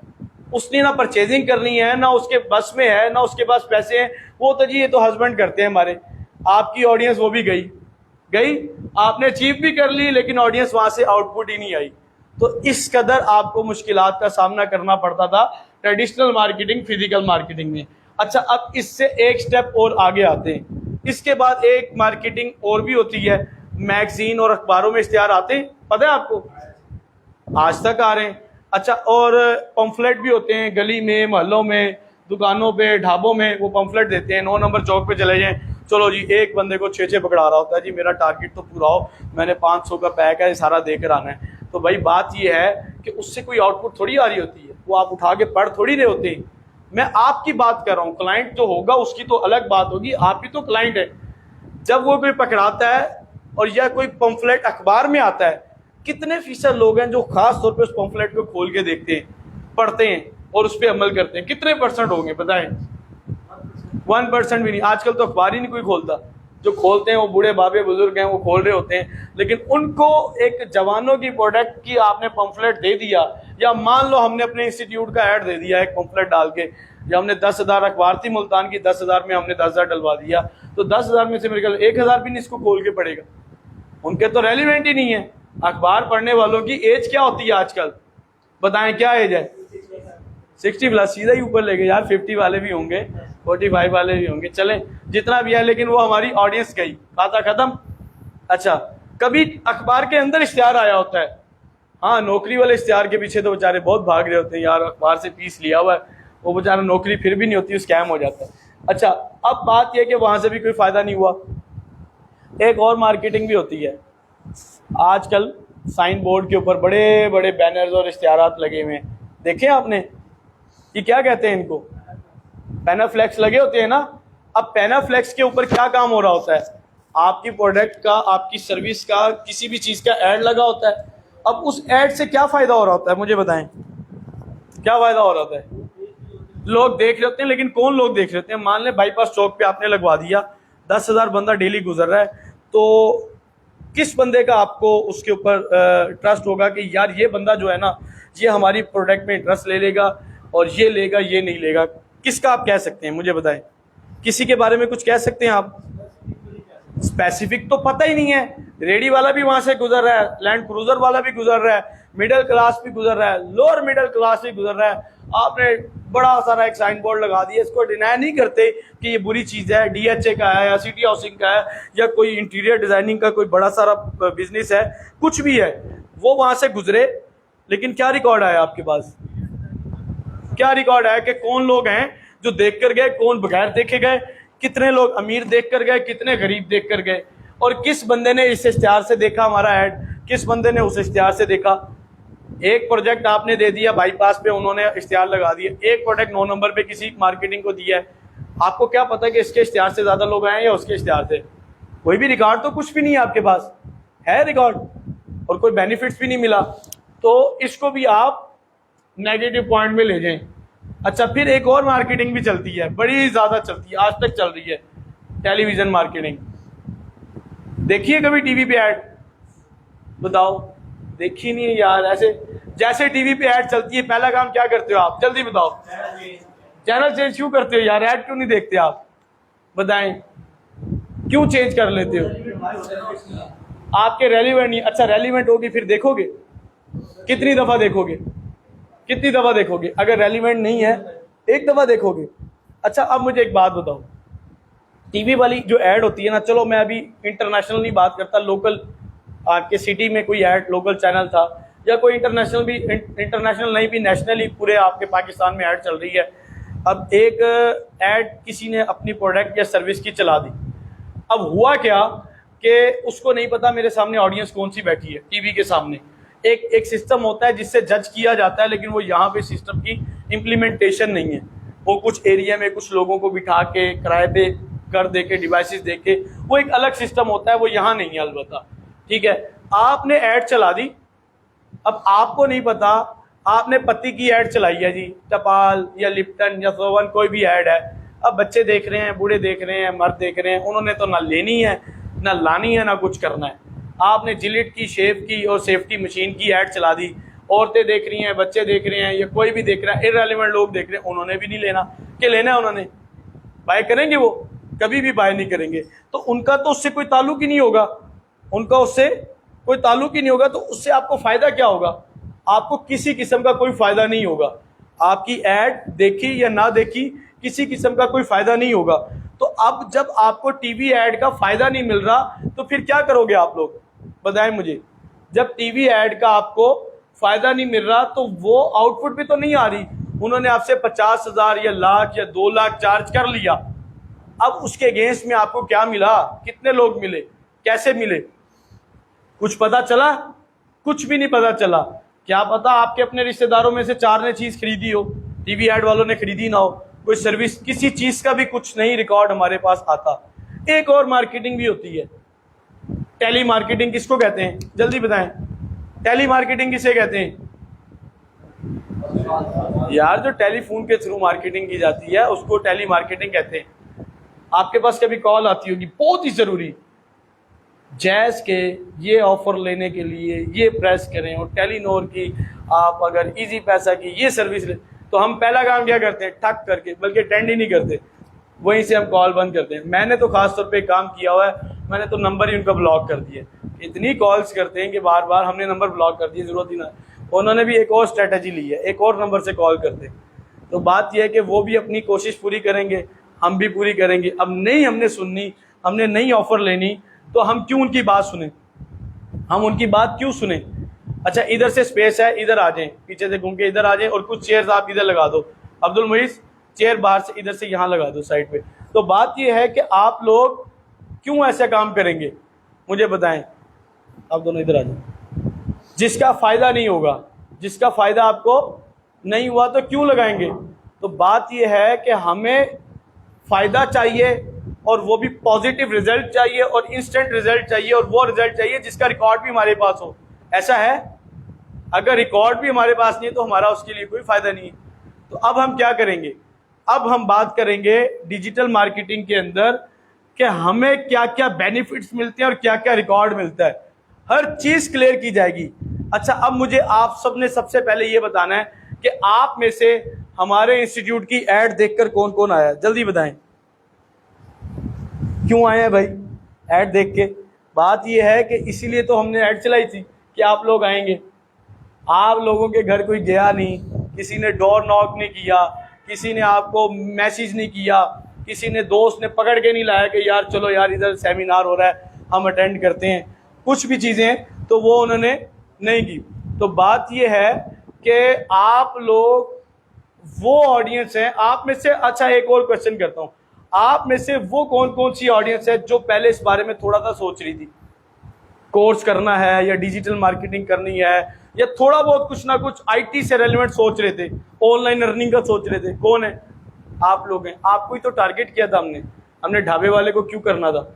उसने ना परचेजिंग करनी है, ना उसके बस में है, ना उसके पास पैसे हैं, वो तो जी ये तो हस्बैंड करते हैं हमारे। आपकी ऑडियंस वो भी गई, आपने अचीव भी कर ली, लेकिन ऑडियंस वहाँ से आउटपुट ही नहीं आई। तो इस कदर आपको मुश्किलात का सामना करना पड़ता था ट्रेडिशनल मार्केटिंग, फिजिकल मार्केटिंग में। अच्छा, अब इससे एक स्टेप और आगे आते हैं। इसके बाद एक मार्केटिंग और भी होती है, मैगजीन और अखबारों में इश्तिहार आते हैं, पता है आपको, आज तक आ रहे हैं। अच्छा, और पम्फलेट भी होते हैं, गली में, मोहल्लों में, दुकानों पे, ढाबों में वो पम्फलेट देते हैं, 9 नंबर चौक पे चले जाएं, चलो जी एक बंदे को 6 पकड़ा रहा होता है, जी मेरा टारगेट तो पूरा हो, मैंने 500 का पैक है, सारा देकर आना है। तो भाई बात ये है कि उससे कोई आउटपुट थोड़ी आ रही होती है, वो आप उठा के पढ़ थोड़ी रहे होते हैं। मैं आपकी बात कर रहा हूँ, क्लाइंट जो होगा उसकी तो अलग बात होगी, आप ही तो क्लाइंट है। जब वो कोई पकड़ाता है और या कोई पम्फलेट अखबार में आता है, कितने फीसद लोग हैं जो खास तौर पे उस पम्फलेट को खोल के देखते हैं, पढ़ते हैं और उस पर अमल करते हैं? कितने % होंगे बताएं? 1% भी नहीं। आजकल तो अखबार ही नहीं कोई खोलता, जो खोलते हैं वो बूढ़े बाबे बुजुर्ग हैं, वो खोल रहे होते हैं। लेकिन उनको एक जवानों की प्रोडक्ट की आपने पम्फलेट दे दिया, या मान लो हमने अपने इंस्टीट्यूट का ऐड दे दिया एक पम्फलेट डाल के, या हमने 10,000 अखबार थी मुल्तान की, 10,000 में हमने 10,000 डलवा दिया, तो 10,000 में से मेरे ख्याल 1,000 भी नहीं इसको खोल के पड़ेगा, उनके तो रेलिवेंट ही नहीं है। अखबार पढ़ने वालों की एज क्या होती है आजकल, बताएं क्या एज है? 60+, सीधा ही ऊपर ले गए यार, 50 वाले भी होंगे, 45 वाले भी होंगे, चलें जितना भी है, लेकिन वो हमारी ऑडियंस गई, खाता खत्म। अच्छा, कभी अखबार के अंदर इश्तिहार आया होता है, हाँ नौकरी वाले इश्तिहार के पीछे तो बेचारे बहुत भाग रहे होते हैं, यार अखबार से पीस लिया हुआ है, वो बेचारा नौकरी फिर भी नहीं होती, स्कैम हो जाता है। अच्छा, अब बात यह कि वहाँ से भी कोई फ़ायदा नहीं हुआ। एक और मार्केटिंग भी होती है, आजकल साइन बोर्ड के ऊपर बड़े बड़े बैनर्स और इश्तिहारात लगे हुए हैं, देखे आपने, ये क्या कहते हैं इनको, पैनाफ्लेक्स लगे होते हैं ना। अब पैनाफ्लेक्स के ऊपर क्या काम हो रहा होता है, आपकी प्रोडक्ट का, आपकी सर्विस का, किसी भी चीज़ का ऐड लगा होता है। अब उस ऐड से क्या फ़ायदा हो रहा होता है, मुझे बताएं, क्या फ़ायदा हो रहा होता है? लोग देख रहे होते हैं, लेकिन कौन लोग देख रहे होते हैं? मान लें बाईपास चौक पे आपने लगवा दिया, 10,000 बंदा डेली गुजर रहा है, तो किस बंदे का आपको उसके ऊपर ट्रस्ट होगा कि यार ये बंदा जो है ना, ये हमारी प्रोडक्ट में इंटरेस्ट ले लेगा और ये लेगा, ये नहीं लेगा? किसका आप कह सकते हैं, मुझे बताएं, किसी के बारे में कुछ कह सकते हैं आप? स्पेसिफिक तो पता ही नहीं है। रेडी वाला भी वहां से गुजर रहा है, लैंड क्रूजर वाला भी गुजर रहा है, मिडिल क्लास भी गुजर रहा है, लोअर मिडिल क्लास भी गुजर रहा है। आपने बड़ा सारा एक साइन बोर्ड लगा दिया, इसको डिनाई नहीं करते कि ये बुरी चीज़ है, डीएचए का है या सिटी हाउसिंग का है या कोई इंटीरियर डिजाइनिंग का कोई बड़ा सारा बिजनेस है, कुछ भी है, वो वहां से गुजरे। लेकिन क्या रिकॉर्ड आया आपके पास? क्या रिकॉर्ड आया कि कौन लोग हैं जो देख कर गए, कौन बगैर देखे गए, कितने लोग अमीर देख कर गए, कितने गरीब देख कर गए, और किस बंदे ने इस इश्तिहार से देखा हमारा ऐड, किस बंदे ने उस इश्तिहार से देखा? एक प्रोजेक्ट आपने दे दिया बाईपास पे, उन्होंने इश्तिहार लगा दिया, एक प्रोजेक्ट 9 नंबर पे किसी मार्केटिंग को दिया है, आपको क्या पता कि इसके इश्तिहार से ज़्यादा लोग आए या उसके इश्तिहार से? कोई भी रिकॉर्ड तो कुछ भी नहीं है आपके पास, है रिकॉर्ड, और कोई बेनिफिट्स भी नहीं मिला, तो इसको भी आप नेगेटिव पॉइंट में ले जाएं। अच्छा, फिर एक और मार्केटिंग भी चलती है, बड़ी ज़्यादा चलती है, आज तक चल रही है, टेलीविज़न मार्केटिंग। देखिए कभी टीवी पे ऐड? बताओ, देखी नहीं है यार। ऐसे जैसे टीवी पे ऐड चलती है, पहला काम क्या करते हो आप? जल्दी बताओ, चैनल चेंज क्यों करते हो यार? ऐड क्यों नहीं देखते आप? बताएं, क्यों चेंज कर लेते हो? आपके रेलिवेंट नहीं। अच्छा, रेलिवेंट होगी फिर देखोगे, कितनी दफ़ा देखोगे? कितनी दफ़ा देखोगे? अगर रेलिवेंट नहीं है, एक दफ़ा देखोगे। अच्छा, अब मुझे एक बात बताओ, टीवी वाली जो ऐड होती है ना, चलो मैं अभी इंटरनेशनल नहीं बात करता, लोकल आपके सिटी में कोई ऐड, लोकल चैनल था, या कोई इंटरनेशनल भी, इंटरनेशनल नहीं भी नेशनली पूरे आपके पाकिस्तान में ऐड चल रही है। अब एक ऐड किसी ने अपनी प्रोडक्ट या सर्विस की चला दी, अब हुआ क्या कि उसको नहीं पता मेरे सामने ऑडियंस कौन सी बैठी है टीवी के सामने। एक सिस्टम होता है जिससे जज किया जाता है, लेकिन वो यहाँ पे सिस्टम की इम्प्लीमेंटेशन नहीं है। वो कुछ एरिया में कुछ लोगों को बिठा के किराए पे कर दे के, डिवाइसेस दे के, वो एक अलग सिस्टम होता है, वो यहाँ नहीं है अलबत्ता। ठीक है, आपने ऐड चला दी, अब आपको नहीं पता, आपने पति की ऐड चलाई है जी, टपाल या लिप्टन या सोवन, कोई भी ऐड है। अब बच्चे देख रहे हैं, बूढ़े देख रहे हैं, मर्द देख रहे हैं, उन्होंने तो ना लेनी है, ना लानी है, ना कुछ करना है। आपने जिलेट की, शेव की और सेफ्टी मशीन की ऐड चला दी, औरतें देख रही हैं, बच्चे देख रहे हैं, या कोई भी देख रहा है, इररेलेवेंट लोग देख रहे हैं, उन्होंने भी नहीं लेना। क्या लेना है उन्होंने? बाय करेंगे? वो कभी भी बाय नहीं करेंगे। तो उनका तो उससे कोई ताल्लुक ही नहीं होगा, उनका उससे कोई ताल्लुक ही नहीं होगा, तो उससे आपको फ़ायदा क्या होगा? आपको किसी किस्म का कोई फ़ायदा नहीं होगा। आपकी ऐड देखी या ना देखी, किसी किस्म का कोई फ़ायदा नहीं होगा। तो अब जब आपको टीवी ऐड का फ़ायदा नहीं मिल रहा, तो फिर क्या करोगे आप लोग? बताएं मुझे। जब टीवी ऐड का आपको फ़ायदा नहीं मिल रहा, तो वो आउटपुट भी तो नहीं आ रही। उन्होंने आपसे 50,000 या लाख या 2 लाख चार्ज कर लिया, अब उसके अगेंस्ट में आपको क्या मिला? कितने लोग मिले? कैसे मिले? कुछ पता चला? कुछ भी नहीं पता चला। क्या पता आपके अपने रिश्तेदारों में से 4 ने चीज़ खरीदी हो, टीवी ऐड वालों ने खरीदी ना हो, कोई सर्विस, किसी चीज़ का भी कुछ नहीं रिकॉर्ड हमारे पास आता। एक और मार्केटिंग भी होती है, टेली मार्केटिंग। किसको कहते हैं? जल्दी बताएं, टेली मार्केटिंग किसे कहते हैं? यार जो टेलीफोन के थ्रू मार्केटिंग की जाती है उसको टेली मार्केटिंग कहते हैं। आपके पास कभी कॉल आती होगी, बहुत ही ज़रूरी, जैज़ के ये ऑफ़र लेने के लिए ये प्रेस करें, और टेलीनॉर की आप अगर इजी पैसा की ये सर्विस ले, तो हम पहला काम क्या करते हैं? ठक करके, बल्कि अटेंड ही नहीं करते, वहीं से हम कॉल बंद करते हैं। मैंने तो ख़ास तौर पे काम किया हुआ है, मैंने तो नंबर ही उनका ब्लॉक कर दिया। इतनी कॉल्स करते हैं कि बार बार हमने नंबर ब्लॉक कर दिए, ज़रूरत ही ना। उन्होंने भी एक और स्ट्रेटजी ली है, एक और नंबर से कॉल करते हैं। तो बात यह है कि वो भी अपनी कोशिश पूरी करेंगे, हम भी पूरी करेंगे। अब नहीं हमने सुननी, हमने नहीं ऑफ़र लेनी, तो हम क्यों उनकी बात सुने, हम उनकी बात क्यों सुने। अच्छा इधर से स्पेस है, इधर आ जाएं, पीछे से घूम के इधर आ जाएं और कुछ चेयर्स आप इधर लगा दो। अब्दुल मुईस चेयर बाहर से इधर से यहाँ लगा दो साइड पे। तो बात ये है कि आप लोग क्यों ऐसा काम करेंगे, मुझे बताएं। आप दोनों इधर आ जाओ। जिसका फायदा नहीं होगा, जिसका फायदा आपको नहीं हुआ तो क्यों लगाएंगे। तो बात यह है कि हमें फायदा चाहिए और वो भी पॉजिटिव रिजल्ट चाहिए और इंस्टेंट रिजल्ट चाहिए और वो रिजल्ट चाहिए जिसका रिकॉर्ड भी हमारे पास हो। ऐसा है, अगर रिकॉर्ड भी हमारे पास नहीं है तो हमारा उसके लिए कोई फायदा नहीं है। तो अब हम क्या करेंगे, अब हम बात करेंगे डिजिटल मार्केटिंग के अंदर कि हमें क्या क्या बेनिफिट्स मिलते हैं और क्या क्या रिकॉर्ड मिलता है, हर चीज क्लियर की जाएगी। अच्छा अब मुझे आप सबने सबसे पहले ये बताना है कि आप में से हमारे इंस्टीट्यूट की एड देखकर कौन कौन आया, जल्दी बताएं। क्यों आए हैं भाई ऐड देख के। बात यह है कि इसीलिए तो हमने ऐड चलाई थी कि आप लोग आएंगे। आप लोगों के घर कोई गया नहीं, किसी ने डोर नॉक नहीं किया, किसी ने आपको मैसेज नहीं किया, किसी ने दोस्त ने पकड़ के नहीं लाया कि यार चलो यार इधर सेमिनार हो रहा है हम अटेंड करते हैं, कुछ भी चीज़ें तो वो उन्होंने नहीं की। तो बात ये है कि आप लोग वो ऑडियंस हैं, आप में से, अच्छा एक और क्वेश्चन करता हूँ, आप में से वो कौन कौन सी ऑडियंस है जो पहले इस बारे में थोड़ा सा सोच रही थी, कोर्स करना है या डिजिटल मार्केटिंग करनी है या थोड़ा बहुत कुछ ना कुछ आईटी से रेलेवेंट सोच रहे थे, ऑनलाइन अर्निंग का सोच रहे थे। कौन है, आप लोग हैं। आपको ही तो टारगेट किया था हमने ढाबे वाले को क्यों करना था,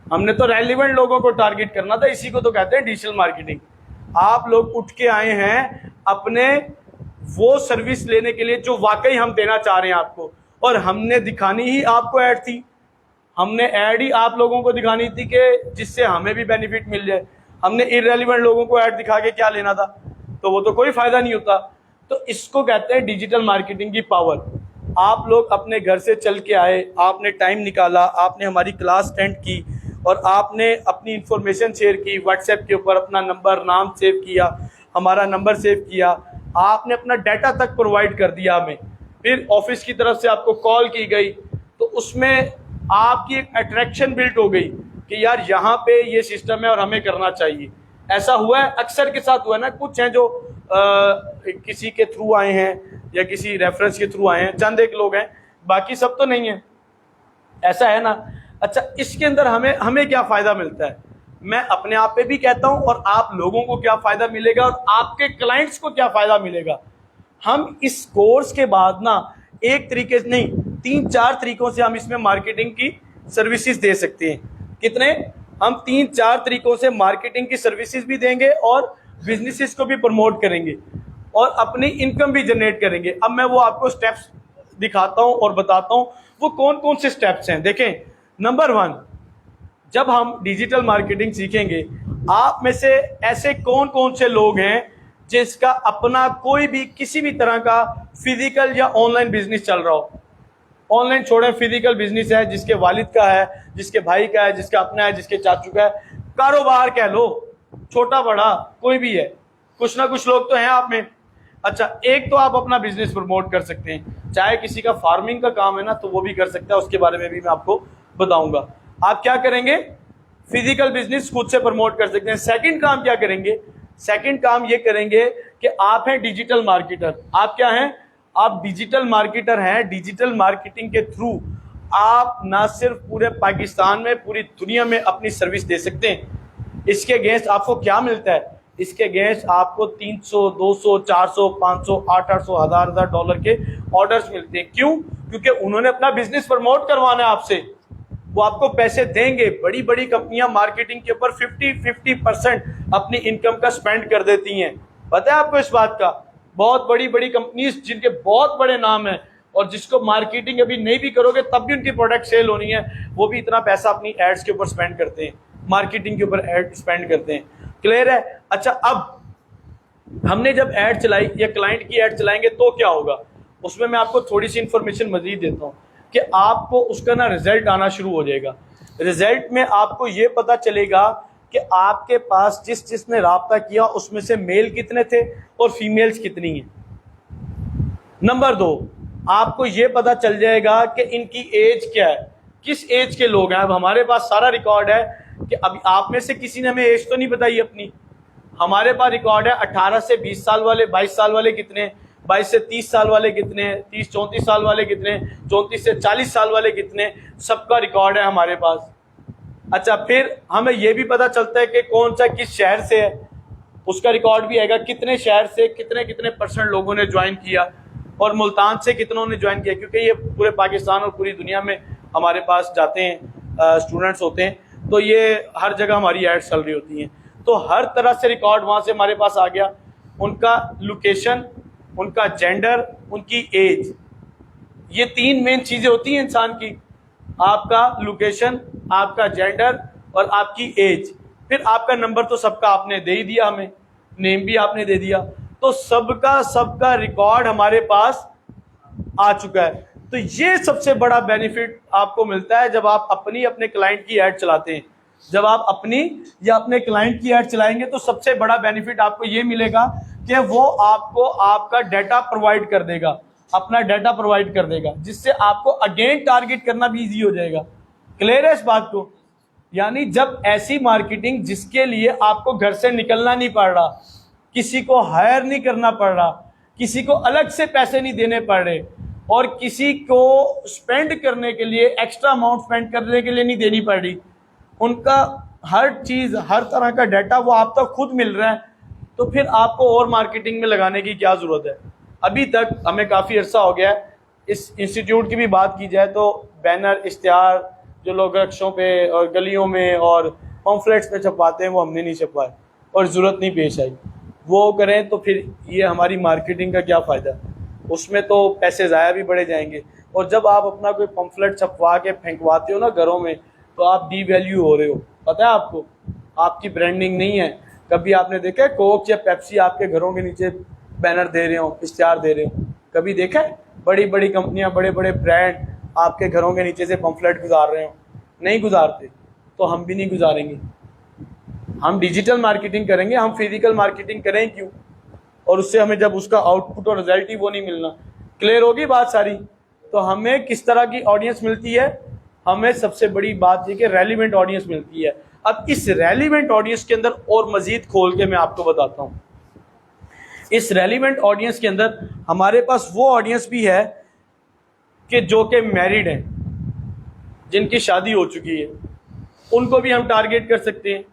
हमने तो रेलिवेंट लोगों को टारगेट करना था, इसी को तो कहते हैं डिजिटल मार्केटिंग। आप लोग उठ के आए हैं अपने वो सर्विस लेने के लिए जो वाकई हम देना चाह रहे हैं आपको, और हमने दिखानी ही आपको ऐड थी, हमने ऐड ही आप लोगों को दिखानी थी कि जिससे हमें भी बेनिफिट मिल जाए। हमने इररेलेवेंट लोगों को ऐड दिखा के क्या लेना था, तो वो तो कोई फायदा नहीं होता। तो इसको कहते हैं डिजिटल मार्केटिंग की पावर। आप लोग अपने घर से चल के आए, आपने टाइम निकाला, आपने हमारी क्लास अटेंड की और आपने अपनी इंफॉर्मेशन शेयर की, व्हाट्सएप के ऊपर अपना नंबर नाम सेव किया, हमारा नंबर सेव किया, आपने अपना डाटा तक प्रोवाइड कर दिया हमें, फिर ऑफिस की तरफ से आपको कॉल की गई, तो उसमें आपकी एक अट्रैक्शन बिल्ड हो गई कि यार यहाँ पे ये सिस्टम है और हमें करना चाहिए। ऐसा हुआ है, अक्सर के साथ हुआ है ना। कुछ हैं जो किसी के थ्रू आए हैं या किसी रेफरेंस के थ्रू आए हैं, चंद एक लोग हैं, बाकी सब तो नहीं है, ऐसा है ना। अच्छा इसके अंदर हमें क्या फ़ायदा मिलता है, मैं अपने आप पे भी कहता हूँ और आप लोगों को क्या फ़ायदा मिलेगा और आपके क्लाइंट्स को क्या फ़ायदा मिलेगा। हम इस कोर्स के बाद ना एक तरीके से नहीं, 3-4 तरीकों से हम इसमें मार्केटिंग की सर्विसेज दे सकते हैं। कितने, हम 3-4 तरीकों से मार्केटिंग की सर्विसेज भी देंगे और बिजनेसेस को भी प्रमोट करेंगे और अपनी इनकम भी जनरेट करेंगे। अब मैं वो आपको स्टेप्स दिखाता हूँ और बताता हूँ वो कौन कौन से स्टेप्स हैं। देखें, नंबर 1, जब हम डिजिटल मार्केटिंग सीखेंगे, आप में से ऐसे कौन कौन से लोग हैं जिसका अपना कोई भी किसी भी तरह का फिजिकल या ऑनलाइन बिजनेस चल रहा हो। ऑनलाइन छोड़ें, फिजिकल बिजनेस है, जिसके वालिद का है, जिसके भाई का है, जिसका अपना है, जिसके चाचू का है, कारोबार कह लो, छोटा बड़ा कोई भी है, कुछ ना कुछ लोग तो हैं आप में। अच्छा, एक तो आप अपना बिजनेस प्रमोट कर सकते हैं, चाहे किसी का फार्मिंग का काम है ना तो वो भी कर सकता है, उसके बारे में भी मैं आपको बताऊंगा। आप क्या करेंगे, फिजिकल बिजनेस खुद से प्रमोट कर सकते हैं। सेकंड काम क्या करेंगे, सेकंड काम ये करेंगे कि आप हैं डिजिटल मार्केटर। आप क्या हैं, आप डिजिटल मार्केटर हैं। डिजिटल मार्केटिंग के थ्रू आप ना सिर्फ पूरे पाकिस्तान में, पूरी दुनिया में अपनी सर्विस दे सकते हैं। इसके अगेंस्ट आपको क्या मिलता है, इसके अगेंस्ट आपको 300, 200, 400, 500, 800, 1000 डॉलर के ऑर्डर्स मिलते हैं। क्यों, क्योंकि उन्होंने अपना बिजनेस प्रमोट करवाना है आपसे, वो आपको पैसे देंगे। बड़ी बड़ी कंपनियां मार्केटिंग के ऊपर 50% अपनी इनकम का स्पेंड कर देती हैं। पता है आपको इस बात का, बहुत बड़ी बड़ी कंपनीज जिनके बहुत बड़े नाम हैं और जिसको मार्केटिंग अभी नहीं भी करोगे तब भी उनकी प्रोडक्ट सेल होनी है, वो भी इतना पैसा अपनी एड्स के ऊपर स्पेंड करते हैं, मार्केटिंग के ऊपर एड स्पेंड करते हैं। क्लियर है। अच्छा, अब हमने जब एड चलाई या क्लाइंट की एड चलाएंगे तो क्या होगा, उसमें मैं आपको थोड़ी सी इंफॉर्मेशन मजीद देता हूँ कि आपको उसका ना रिजल्ट आना शुरू हो जाएगा। रिजल्ट में आपको ये पता चलेगा कि आपके पास जिसने राब्ता किया उसमें से मेल कितने थे और फीमेल्स कितनी हैं। नंबर 2, आपको ये पता चल जाएगा कि इनकी एज क्या है, किस एज के लोग हैं। अब हमारे पास सारा रिकॉर्ड है कि अभी आप में से किसी ने हमें एज तो नहीं बताई अपनी। हमारे पास रिकॉर्ड है 18 से 20 साल वाले, 22 साल वाले कितने, 22 से 30 साल वाले कितने, 30-34 साल वाले कितने, 34 से 40 साल वाले कितने, सबका रिकॉर्ड है हमारे पास। अच्छा, फिर हमें यह भी पता चलता है कि कौन सा किस शहर से है, उसका रिकॉर्ड भी आएगा, कितने शहर से कितने कितने % लोगों ने ज्वाइन किया, और मुल्तान से कितनों ने ज्वाइन किया, क्योंकि ये पूरे पाकिस्तान और पूरी दुनिया में हमारे पास जाते हैं, स्टूडेंट्स होते हैं, तो ये हर जगह हमारी एड्स चल रही होती हैं। तो हर तरह से रिकॉर्ड वहाँ से हमारे पास आ गया, उनका लोकेशन, उनका जेंडर, उनकी एज, ये 3 मेन चीज़ें होती हैं इंसान की, आपका लोकेशन, आपका जेंडर और आपकी एज। फिर आपका नंबर तो सबका आपने दे ही दिया, हमें नेम भी आपने दे दिया, तो सबका रिकॉर्ड हमारे पास आ चुका है। तो ये सबसे बड़ा बेनिफिट आपको मिलता है जब आप अपने क्लाइंट की ऐड चलाते हैं। जब आप अपनी या अपने क्लाइंट की ऐड चलाएंगे तो सबसे बड़ा बेनिफिट आपको ये मिलेगा कि वो आपको आपका डाटा प्रोवाइड कर देगा, अपना डाटा प्रोवाइड कर देगा, जिससे आपको अगेन टारगेट करना भी ईजी हो जाएगा। क्लियर है इस बात को? यानी जब ऐसी मार्केटिंग जिसके लिए आपको घर से निकलना नहीं पड़ रहा, किसी को हायर नहीं करना पड़ रहा, किसी को अलग से पैसे नहीं देने पड़ रहे, और किसी को स्पेंड करने के लिए एक्स्ट्रा अमाउंट स्पेंड करने के लिए नहीं देनी पड़ रही, उनका हर चीज़, हर तरह का डाटा वो आप तक खुद मिल रहा है, तो फिर आपको और मार्केटिंग में लगाने की क्या ज़रूरत है। अभी तक हमें काफ़ी अर्सा हो गया है। इस इंस्टीट्यूट की भी बात की जाए तो बैनर, इश्तिहार जो लोग रिक्शों पे और गलियों में और पम्फलेट्स पे छपवाते हैं, वो हमने नहीं छपवाए और ज़रूरत नहीं पेश आई। वो करें तो फिर ये हमारी मार्केटिंग का क्या फ़ायदा, उसमें तो पैसे ज़ाया भी बढ़े जाएंगे। और जब आप अपना कोई पम्फलेट छपवा के फेंकवाते हो ना घरों में, तो आप डी वैल्यू हो रहे हो, पता है आपको, आपकी ब्रांडिंग नहीं है। कभी आपने देखा है कोक या पेप्सी आपके घरों के नीचे बैनर दे रहे हो, इश्तिहार दे रहे हो? कभी देखा है बड़ी बड़ी कंपनियां, बड़े बड़े ब्रांड आपके घरों के नीचे से पम्फलेट गुजार रहे हो? नहीं गुजारते, तो हम भी नहीं गुजारेंगे। हम डिजिटल मार्केटिंग करेंगे, हम फिजिकल मार्केटिंग करें क्यों? और उससे हमें जब उसका आउटपुट और रिजल्ट ही वो नहीं मिलना। क्लियर होगी बात सारी? तो हमें किस तरह की ऑडियंस मिलती है? हमें सबसे बड़ी बात ये कि रेलिवेंट ऑडियंस मिलती है। अब इस रेलिवेंट ऑडियंस के अंदर और मजीद खोल के मैं आपको बताता हूँ। इस रेलिवेंट ऑडियंस के अंदर हमारे पास वो ऑडियंस भी है कि जो कि मैरिड हैं, जिनकी शादी हो चुकी है, उनको भी हम टारगेट कर सकते हैं।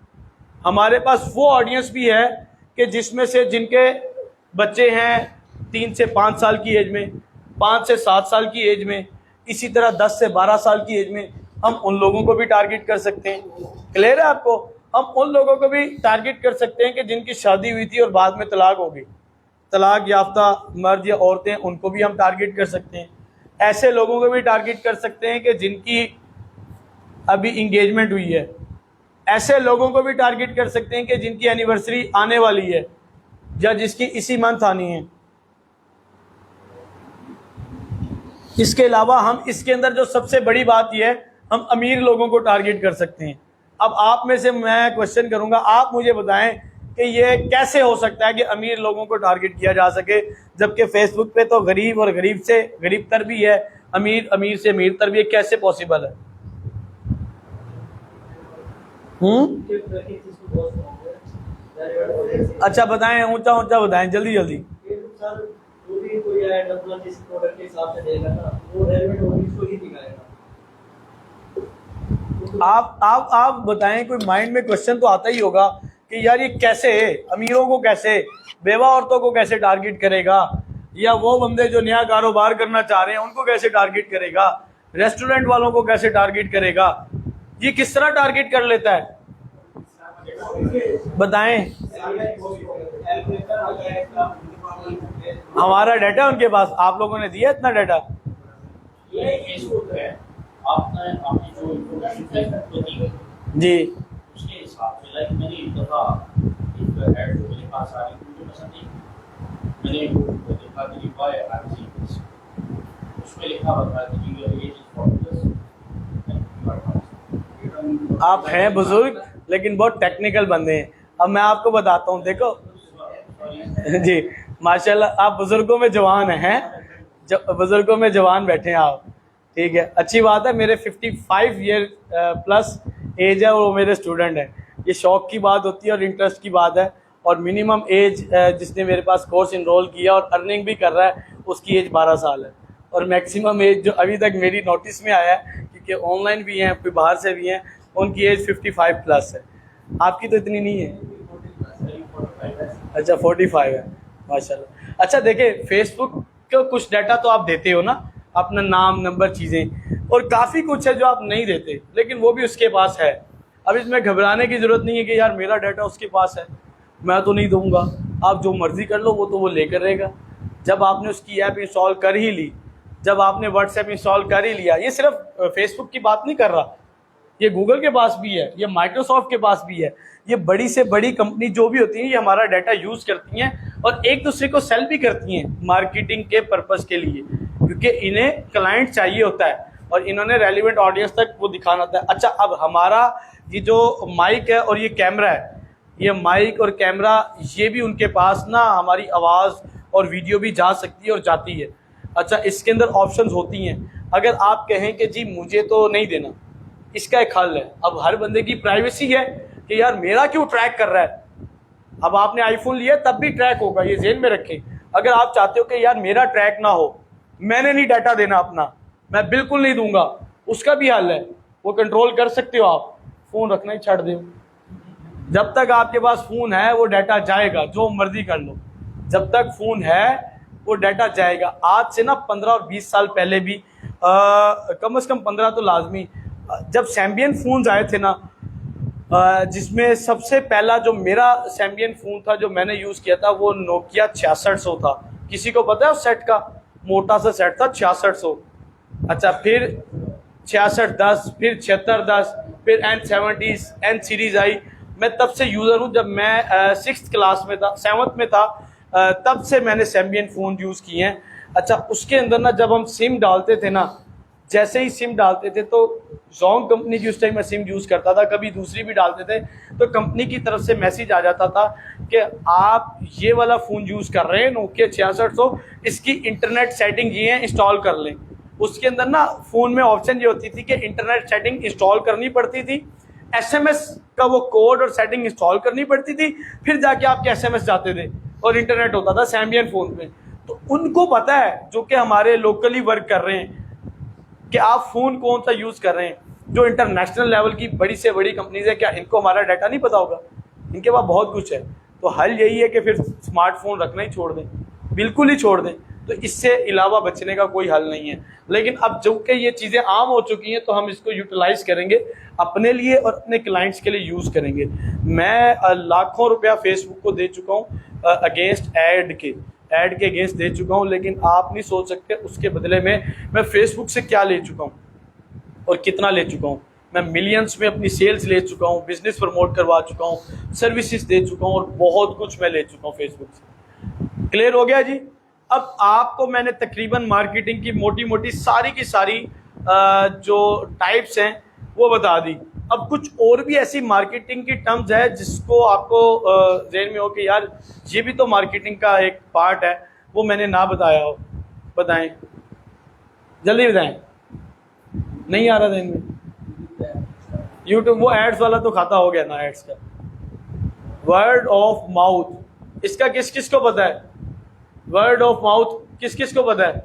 हमारे पास वो ऑडियंस भी है कि जिसमें से जिनके बच्चे हैं 3 से 5 साल की एज में, 5 से 7 साल की एज में, इसी तरह 10 से 12 साल की एज में, हम उन लोगों को भी टारगेट कर सकते हैं। क्लियर है आपको? हम उन लोगों को भी टारगेट कर सकते हैं कि जिनकी शादी हुई थी और बाद में तलाक हो गई, तलाक याफ्ता मर्द या औरतें, उनको भी हम टारगेट कर सकते हैं। ऐसे लोगों को भी टारगेट कर सकते हैं कि जिनकी अभी इंगेजमेंट हुई है। ऐसे लोगों को भी टारगेट कर सकते हैं कि जिनकी एनिवर्सरी आने वाली है या जिसकी इसी मंथ आनी है। इसके अलावा हम इसके अंदर जो सबसे बड़ी बात यह है, हम अमीर लोगों को टारगेट कर सकते हैं। अब आप में से मैं क्वेश्चन करूंगा, आप मुझे बताएं कि ये कैसे हो सकता है कि अमीर लोगों को टारगेट किया जा सके, जबकि फेसबुक पे तो गरीब और गरीब से गरीब तर भी है, अमीर से अमीर तर भी है। कैसे पॉसिबल है? अच्छा बताएं, ऊंचा ऊंचा बताएं, जल्दी जल्दी। आप बताएं, कोई माइंड में क्वेश्चन तो आता ही होगा कि यार ये कैसे, अमीरों को कैसे, बेवा औरतों को कैसे टारगेट करेगा, या वो बंदे जो नया कारोबार करना चाह रहे हैं उनको कैसे टारगेट करेगा, रेस्टोरेंट वालों को कैसे टारगेट करेगा, ये किस तरह टारगेट कर लेता है? बताएं। हमारा डाटा उनके पास, आप लोगों ने दिया इतना डाटा? जी, उसके हिसाब से लाइक मैंने एक दफ़ा एक ऐड जो मेरे पास आ रही थी मुझे पसंद नहीं, मैंने वो देखा कि reply I am seeing this, उसमें लिखा हुआ था कि योर एज इज 40 प्लस। आप हैं बुजुर्ग लेकिन बहुत टेक्निकल बंदे हैं। अब मैं आपको बताता हूँ, देखो जी माशाल्लाह, आप बुजुर्गों में जवान हैं, बुजुर्गों में जवान बैठे हैं आप, ठीक है, अच्छी बात है। मेरे 55 ईयर प्लस एज है वो मेरे स्टूडेंट है। ये शौक की बात होती है और इंटरेस्ट की बात है। और मिनिमम एज जिसने मेरे पास कोर्स इनरोल किया और अर्निंग भी कर रहा है उसकी एज 12 साल है। और मैक्सिमम एज जो अभी तक मेरी नोटिस में आया है, क्योंकि ऑनलाइन भी हैं कोई बाहर से भी हैं, उनकी एज 55 प्लस है। आपकी तो इतनी नहीं है। अच्छा 45 है, माशाल्लाह। अच्छा देखिए, फेसबुक का कुछ डाटा तो आप देते हो ना, अपना नाम नंबर चीज़ें, और काफ़ी कुछ है जो आप नहीं देते, लेकिन वो भी उसके पास है। अब इसमें घबराने की ज़रूरत नहीं है कि यार मेरा डाटा उसके पास है, मैं तो नहीं दूंगा। आप जो मर्ज़ी कर लो, वो तो वो लेकर रहेगा। जब आपने उसकी ऐप इंस्टॉल कर ही ली, जब आपने व्हाट्सएप इंस्टॉल कर ही लिया, ये सिर्फ फेसबुक की बात नहीं कर रहा, ये गूगल के पास भी है, ये माइक्रोसॉफ्ट के पास भी है, ये बड़ी से बड़ी कंपनी जो भी होती है ये हमारा डाटा यूज़ करती हैं और एक दूसरे को सेल भी करती हैं मार्केटिंग के पर्पज़ के लिए, क्योंकि इन्हें क्लाइंट चाहिए होता है और इन्होंने रेलिवेंट ऑडियंस तक वो दिखाना होता है। अच्छा, अब हमारा ये जो माइक है और ये कैमरा है, ये माइक और कैमरा ये भी उनके पास ना हमारी आवाज़ और वीडियो भी जा सकती है और जाती है। अच्छा, इसके अंदर ऑप्शंस होती हैं। अगर आप कहें कि जी मुझे तो नहीं देना, इसका एक हल है। अब हर बंदे की प्राइवेसी है कि यार मेरा क्यों ट्रैक कर रहा है। अब आपने आईफोन लिया तब भी ट्रैक होगा, ये ज़हन में रखें। अगर आप चाहते हो कि यार मेरा ट्रैक ना हो, मैंने नहीं डाटा देना अपना, मैं बिल्कुल नहीं दूंगा, उसका भी हल है, वो कंट्रोल कर सकते हो आप। फ़ोन रखना ही छाड़ दो। जब तक आपके पास फ़ोन है वो डाटा जाएगा, जो मर्जी कर लो, जब तक फ़ोन है वो डाटा जाएगा। आज से ना 15 और 20 साल पहले भी कम से कम 15 तो लाजमी, जब सैम्बियन फ़ोन्स आए थे ना, जिसमें सबसे पहला जो मेरा सैम्बियन फ़ोन था जो मैंने यूज़ किया था वो नोकिया 6600 था। किसी को पता है उस सेट का? मोटा सा सेट था 6600। अच्छा, फिर 6610, फिर 7610, फिर N70, N सीरीज़ आई। मैं तब से यूज़र हूँ, जब मैं 6th क्लास में था, 7th में था, तब से मैंने सैम्बियन फ़ोन यूज़ किए हैं। अच्छा, उसके अंदर ना जब हम सिम डालते थे ना, जैसे ही सिम डालते थे तो जोंग कंपनी की उस टाइम मैं सिम यूज़ करता था, कभी दूसरी भी डालते थे, तो कंपनी की तरफ से मैसेज आ जाता था कि आप ये वाला फ़ोन यूज़ कर रहे हैं नोकिया 6600, इसकी इंटरनेट सेटिंग ये है, इंस्टॉल कर लें। उसके अंदर ना फ़ोन में ऑप्शन ये होती थी कि इंटरनेट सेटिंग इंस्टॉल करनी पड़ती थी, SMS का वो कोड और सेटिंग इंस्टॉल करनी पड़ती थी, फिर जाके आपके SMS जाते थे और इंटरनेट होता था सैम्बियन फ़ोन में। तो उनको पता है जो कि हमारे लोकली वर्क कर रहे हैं कि आप फ़ोन कौन सा यूज़ कर रहे हैं। जो इंटरनेशनल लेवल की बड़ी से बड़ी कंपनीज है, क्या इनको हमारा डाटा नहीं पता होगा? इनके पास बहुत कुछ है। तो हल यही है कि फिर स्मार्टफोन रखना ही छोड़ दें, बिल्कुल ही छोड़ दें। तो इससे अलावा बचने का कोई हल नहीं है। लेकिन अब जो कि ये चीज़ें आम हो चुकी हैं तो हम इसको यूटिलाइज़ करेंगे अपने लिए और अपने क्लाइंट्स के लिए यूज़ करेंगे। मैं लाखों रुपया फेसबुक को दे चुका हूँ अगेंस्ट ऐड के अगेंस्ट दे चुका हूँ, लेकिन आप नहीं सोच सकते उसके बदले में मैं फेसबुक से क्या ले चुका हूँ और कितना ले चुका हूँ। मैं मिलियंस में अपनी सेल्स ले चुका हूँ, बिजनेस प्रमोट करवा चुका हूँ, सर्विसेज दे चुका हूँ और बहुत कुछ मैं ले चुका हूँ फेसबुक से। क्लियर हो गया जी? अब आपको मैंने तकरीबन मार्केटिंग की मोटी मोटी सारी की सारी जो टाइप्स हैं वो बता दी। अब कुछ और भी ऐसी मार्केटिंग की टर्म्स है जिसको आपको ज़हन में हो कि यार ये भी तो मार्केटिंग का एक पार्ट है, वो मैंने ना बताया हो। बताएं, जल्दी बताएं। नहीं आ रहा ज़हन में? यूट्यूब वो एड्स वाला तो खाता हो गया ना, एड्स का। वर्ड ऑफ माउथ, इसका किस किस को पता है? वर्ड ऑफ माउथ किस किस को पता है?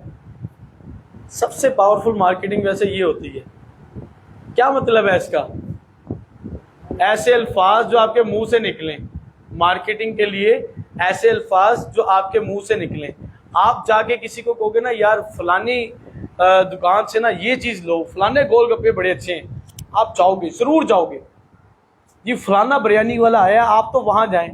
सबसे पावरफुल मार्केटिंग वैसे ये होती है। क्या मतलब है इसका? ऐसे अल्फाज जो आपके मुंह से निकलें, मार्केटिंग के लिए ऐसे अल्फाज जो आपके मुंह से निकलें। आप जाके किसी को कहोगे ना यार फलानी दुकान से ना ये चीज़ लो, फलाने गोलगप्पे बड़े अच्छे हैं, आप जाओगे, ज़रूर जाओगे। ये फलाना बिरयानी वाला आया, आप तो वहाँ जाएं।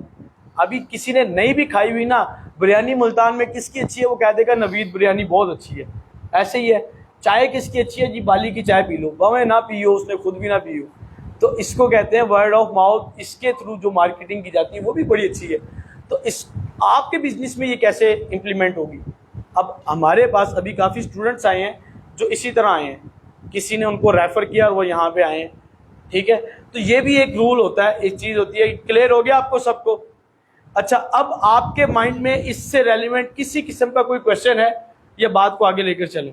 अभी किसी ने नहीं भी खाई हुई ना बिरयानी मुल्तान में किसकी अच्छी है, वो कह देगा नवीद बिरयानी बहुत अच्छी है। ऐसे ही है, चाय किसकी अच्छी है जी, बाली की चाय पी लो, भावें ना पियो, उसने खुद भी ना पियो। तो इसको कहते हैं वर्ड ऑफ माउथ। इसके थ्रू जो मार्केटिंग की जाती है वो भी बड़ी अच्छी है। तो इस आपके बिजनेस में ये कैसे इम्प्लीमेंट होगी? अब हमारे पास अभी काफ़ी स्टूडेंट्स आए हैं जो इसी तरह आए हैं, किसी ने उनको रेफ़र किया और वो यहाँ पे आए हैं, ठीक है। तो ये भी एक रूल होता है, एक चीज़ होती है। क्लियर हो गया आपको सबको? अच्छा, अब आपके माइंड में इससे रेलिवेंट किसी किस्म का कोई क्वेश्चन है या बात को आगे लेकर चलें?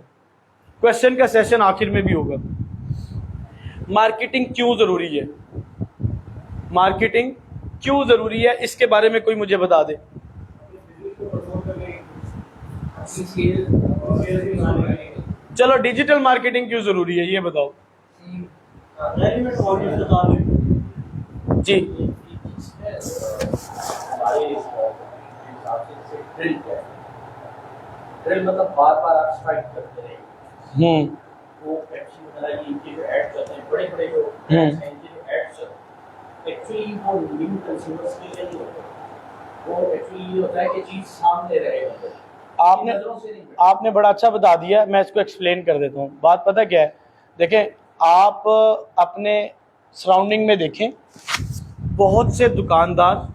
क्वेश्चन का सेशन आखिर में भी होगा। मार्केटिंग क्यों ज़रूरी है? मार्केटिंग क्यों ज़रूरी है, इसके बारे में कोई मुझे बता दे। चलो, डिजिटल मार्केटिंग क्यों ज़रूरी है ये बताओ जी। ड्रिल मतलब बार बार आप स्ट्राइक करते रहेंगे। वो पेप्सी वगैरह की इनके जो ऐड करते हैं, बड़े बड़े जो brands हैं, इनके जो ऐड चलते हैं, एक्चुअली वो न्यू कंज्यूमर्स के लिए नहीं होते। वो एक्चुअली ये होता है कि चीज़ सामने रहेगा। आपने बड़ा अच्छा बता दिया, मैं इसको एक्सप्लेन कर देता हूँ। बात पता क्या है, देखें आप अपने सराउंडिंग में देखें, बहुत से दुकानदार,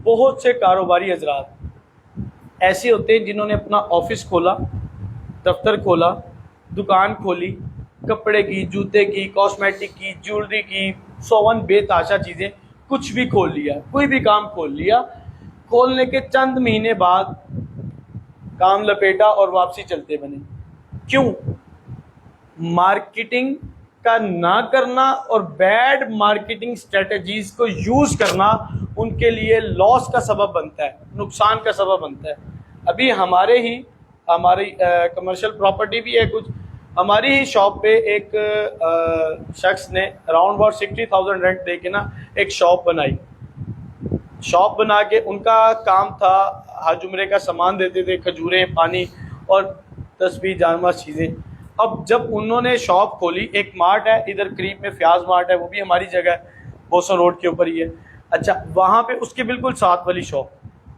बहुत से कारोबारी हजरात ऐसे होते हैं जिन्होंने अपना ऑफिस खोला, दफ्तर खोला, दुकान खोली, कपड़े की, जूते की, कॉस्मेटिक की, ज्वेलरी की, 101 बेताशा चीज़ें, कुछ भी खोल लिया, कोई भी काम खोल लिया। खोलने के चंद महीने बाद काम लपेटा और वापसी चलते बने। क्यों? मार्केटिंग का ना करना और बैड मार्केटिंग स्ट्रेटजीज को यूज करना उनके लिए लॉस का सबब बनता है, नुकसान का सबब बनता है। अभी हमारी कमर्शियल प्रॉपर्टी भी है कुछ, हमारी ही शॉप पे एक शख्स ने अराउंड अबाउट 60,000 रेंट दे के ना एक शॉप बनाई। शॉप बना के उनका काम था, हज उम्रे का सामान देते थे, खजूरें, पानी और तस्बीह जानमाज चीज़ें। अब जब उन्होंने शॉप खोली, एक मार्ट है इधर करीब में, फ्याज मार्ट है, वो भी हमारी जगह है, बोसन रोड के ऊपर ही है। अच्छा, वहाँ पे उसके बिल्कुल साथ वाली शॉप।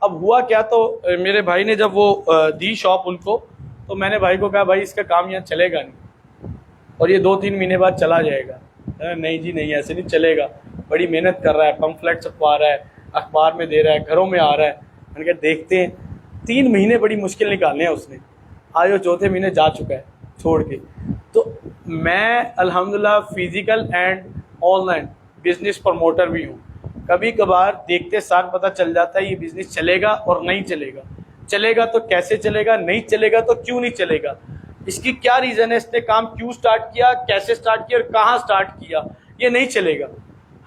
अब हुआ क्या, तो मेरे भाई ने जब वो दी शॉप उनको, तो मैंने भाई को कहा भाई इसका काम यहाँ चलेगा नहीं और ये 2-3 महीने बाद चला जाएगा। नहीं जी नहीं, ऐसे नहीं चलेगा, बड़ी मेहनत कर रहा है, पम्फलेट छपवा रहा है, अखबार में दे रहा है, घरों में आ रहा है। मैंने कहा देखते हैं, 3 महीने बड़ी मुश्किल निकालने हैं उसने, आज वो 4थे महीने जा चुका है छोड़ के। तो मैं अल्हम्दुलिल्लाह physical and online business promoter भी हूँ। कभी कभार देखते साथ पता चल जाता है ये बिज़नेस चलेगा और नहीं चलेगा। चलेगा तो कैसे चलेगा, नहीं चलेगा तो क्यों नहीं चलेगा, इसकी क्या रीज़न है, इसने काम क्यों स्टार्ट किया, कैसे स्टार्ट किया और कहाँ स्टार्ट किया, ये नहीं चलेगा।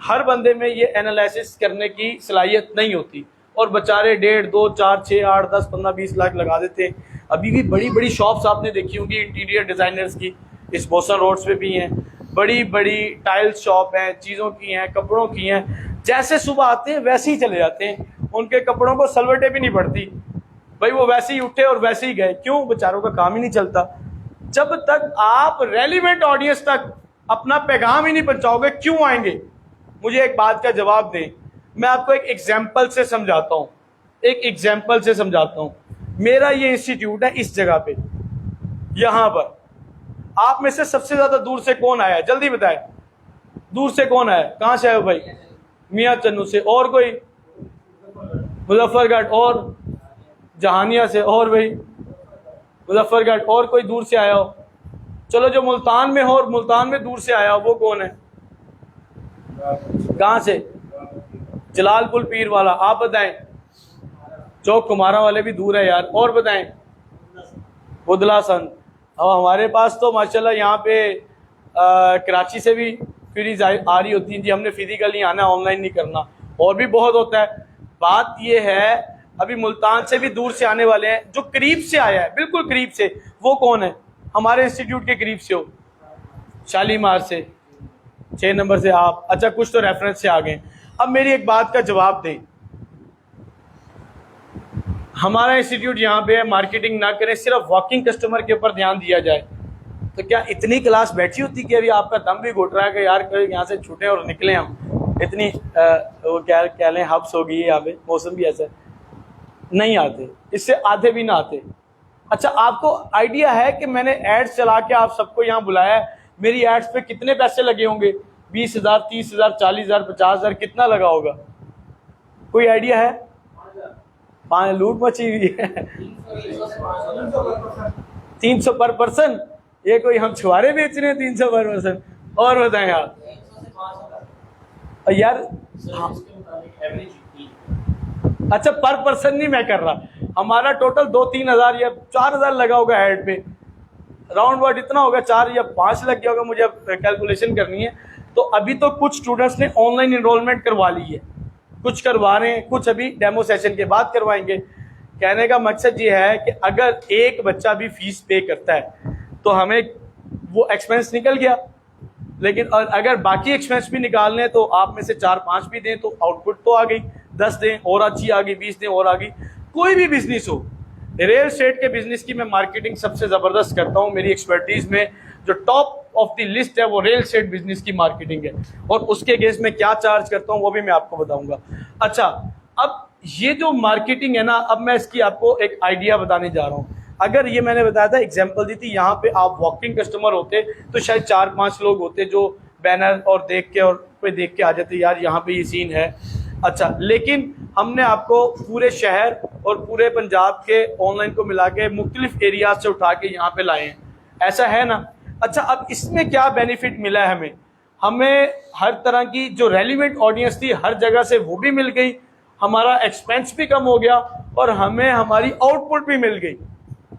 हर बंदे में ये एनालिसिस करने की सलाहियत नहीं होती और बेचारे 1.5, 2, 4, 6, 8, 10, 15, 20 लाख लगा देते हैं। अभी भी बड़ी बड़ी शॉप्स आपने देखी होंगी इंटीरियर डिज़ाइनर्स की, इस बोसन रोड्स पे भी हैं, बड़ी बड़ी टाइल्स शॉप हैं, चीज़ों की हैं, कपड़ों की हैं। जैसे सुबह आते हैं वैसे ही चले जाते हैं, उनके कपड़ों को सलवटें भी नहीं पड़ती भाई, वो वैसे ही उठे और वैसे ही गए। क्यों? बेचारों का काम ही नहीं चलता। जब तक आप रेलिवेंट ऑडियंस तक अपना पैगाम ही नहीं पहुंचाओगे, क्यों आएंगे? मुझे एक बात का जवाब दें। मैं आपको एक एग्जाम्पल से समझाता हूँ, एक एग्जाम्पल से समझाता हूँ। मेरा ये इंस्टीट्यूट है इस जगह पे, यहाँ पर। आप में से सबसे ज़्यादा दूर से कौन आया है? जल्दी बताएं, दूर से कौन आया? कहाँ से आए हो भाई? मियाँ चन्नू से। और कोई? मुजफ्फरगढ़। और जहानिया से। और भाई मुजफ्फरगढ़। और कोई दूर से आया हो? चलो, जो मुल्तान में हो और मुल्तान में दूर से आया हो वो कौन है? कहाँ से? जलालपुर पीर वाला। आप बताएं। चौक कुमारा वाले भी दूर है यार। और बताएं। बुदला सन। अब हमारे पास तो माशाल्लाह यहाँ पे कराची से भी फ्रीज आ रही होती है जी, हमने फिजिकली आना, ऑनलाइन नहीं करना। और भी बहुत होता है। बात ये है, अभी मुल्तान से भी दूर से आने वाले हैं। जो करीब से आया है, बिल्कुल करीब से, वो कौन है? हमारे इंस्टीट्यूट के करीब से हो, शालीमार से, 6 नंबर से आप। अच्छा, कुछ तो रेफरेंस से आ गए। अब मेरी एक बात का जवाब दें। हमारा इंस्टीट्यूट यहाँ पे है, मार्केटिंग ना करें, सिर्फ वॉकिंग कस्टमर के ऊपर ध्यान दिया जाए, तो क्या इतनी क्लास बैठी होती कि अभी आपका दम भी घुट रहा है कि यार यहाँ से छूटें और निकलें हम? इतनी वो क्या लें, हब्स हो गई है यहाँ पे, मौसम भी ऐसा है, नहीं आते, इससे आधे भी ना आते। अच्छा, आपको आइडिया है कि मैंने एड्स चला के आप सबको यहाँ बुलाया है, मेरी एड्स पे कितने पैसे लगे होंगे? 20,000, 30,000, 40,000, 50,000, कितना लगा होगा? कोई आइडिया है? 5 लूट मची हुई है। 300 पर पर्सन। ये कोई हम छुआरे बेच रहे हैं 300 पर पर्सन? और बताएं आप यार। अच्छा, पर पर्सन नहीं मैं कर रहा, हमारा टोटल 2-3 हज़ार या 4,000 लगा होगा हेड पे, राउंड अबाउट इतना होगा, 4 या 5 लग गया होगा, मुझे अब कैलकुलेशन करनी है। तो अभी तो कुछ स्टूडेंट्स ने ऑनलाइन इनरोलमेंट करवा ली है, कुछ करवा रहे हैं, कुछ अभी डेमो सेशन के बाद करवाएंगे। कहने का मकसद ये है कि अगर एक बच्चा भी फीस पे करता है तो हमें वो एक्सपेंस निकल गया, लेकिन और अगर बाकी एक्सपेंस भी निकालने तो आप में से 4-5 भी दें तो आउटपुट तो आ गई, 10 दें और अच्छी आ गई, 20 दें और आ गई। कोई भी बिजनेस हो, रियल एस्टेट के बिजनेस की मैं मार्केटिंग सबसे ज़बरदस्त करता हूँ। मेरी एक्सपर्टीज़ में जो टॉप ऑफ द लिस्ट है वो रियल एस्टेट बिजनेस की मार्केटिंग है, और उसके अगेंस्ट में क्या चार्ज करता हूँ वो भी मैं आपको बताऊंगा। अच्छा, अब ये जो मार्केटिंग है ना, अब मैं इसकी आपको एक आइडिया बताने जा रहा हूँ। अगर ये मैंने बताया था, एग्जांपल दी थी, यहाँ पे आप वॉकिंग कस्टमर होते तो शायद 4-5 लोग होते जो बैनर और देख के और कोई देख के आ जाते यार यहाँ पे ये सीन है। अच्छा, लेकिन हमने आपको पूरे शहर और पूरे पंजाब के ऑनलाइन को मिला के मुख्तलिफ एरियाज से उठा के यहाँ पे लाए हैं, ऐसा है ना। अच्छा, अब इसमें क्या बेनिफिट मिला है हमें? हमें हर तरह की जो रेलिवेंट ऑडियंस थी हर जगह से वो भी मिल गई, हमारा एक्सपेंस भी कम हो गया और हमें हमारी आउटपुट भी मिल गई।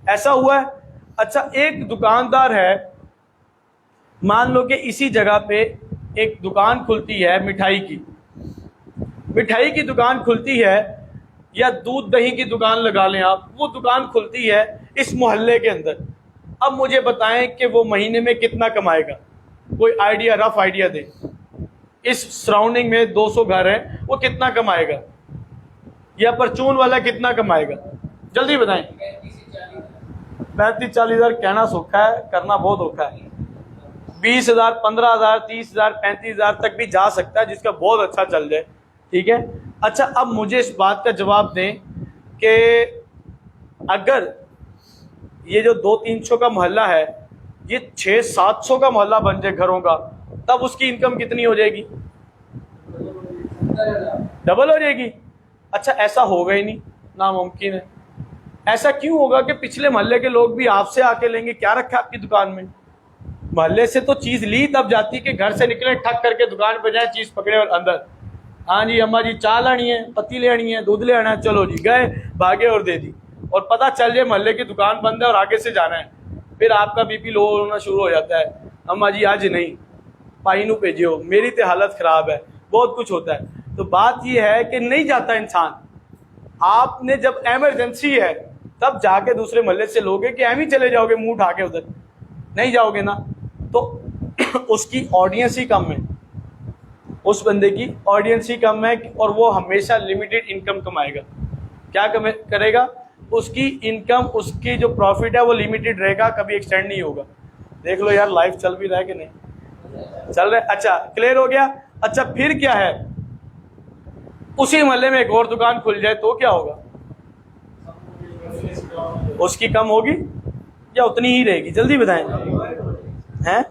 ऐसा हुआ है। अच्छा, एक दुकानदार है, मान लो कि इसी जगह पे एक दुकान खुलती है मिठाई की दुकान खुलती है, या दूध दही की दुकान लगा लें आप, वो दुकान खुलती है इस मोहल्ले के अंदर। अब मुझे बताएं कि वो महीने में कितना कमाएगा, कोई आइडिया, रफ आइडिया दें। इस सराउंडिंग में 200 घर हैं, वो कितना कमाएगा? या परचून वाला कितना कमाएगा? जल्दी बताएं। 35-40 हज़ार कहना सौखा है, करना बहुत औखा है। 20,000, 15,000, 30,000, 35,000 तक भी जा सकता है जिसका बहुत अच्छा चल जाए, ठीक है। अच्छा, अब मुझे इस बात का जवाब दें कि अगर ये जो 200-300 का मोहल्ला है ये 600-700 का मोहल्ला बन जाए घरों का, तब उसकी इनकम कितनी हो जाएगी? डबल हो जाएगी। अच्छा, ऐसा होगा ही नहीं, नामुमकिन है। ऐसा क्यों होगा कि पिछले मोहल्ले के लोग भी आपसे आके लेंगे? क्या रखा आपकी दुकान में? मोहल्ले से तो चीज़ ली तब जाती कि घर से निकले ठक करके दुकान पे जाए, चीज़ पकड़े और अंदर, हाँ जी अम्मा जी चाय लानी है, पत्ती लेनी है, दूध ले आना है, चलो जी गए, भागे और दे दी। और पता चल जाए मोहल्ले की दुकान बंद है और आगे से जाना है, फिर आपका बीपी लो होना शुरू हो जाता है। अम्मा जी आज नहीं, पाई नू भेजियो, मेरी तो हालत ख़राब है, बहुत कुछ होता है। तो बात यह है कि नहीं जाता इंसान। आपने जब एमरजेंसी है तब जाके दूसरे मोहल्ले से लोगे कि एम ही चले जाओगे मुंह उठा के उधर? नहीं जाओगे ना। तो उसकी ऑडियंस ही कम है, उस बंदे की ऑडियंस ही कम है, और वो हमेशा लिमिटेड इनकम कमाएगा। क्या करेगा? उसकी इनकम, उसकी जो प्रॉफिट है वो लिमिटेड रहेगा, कभी एक्सटेंड नहीं होगा। देख लो यार, लाइफ चल भी रहा है कि नहीं चल रहा है? अच्छा, क्लियर हो गया। अच्छा, फिर क्या है? उसी मोहल्ले में एक और दुकान खुल जाए तो क्या होगा? उसकी कम होगी या उतनी ही रहेगी? जल्दी बताएं। हैं?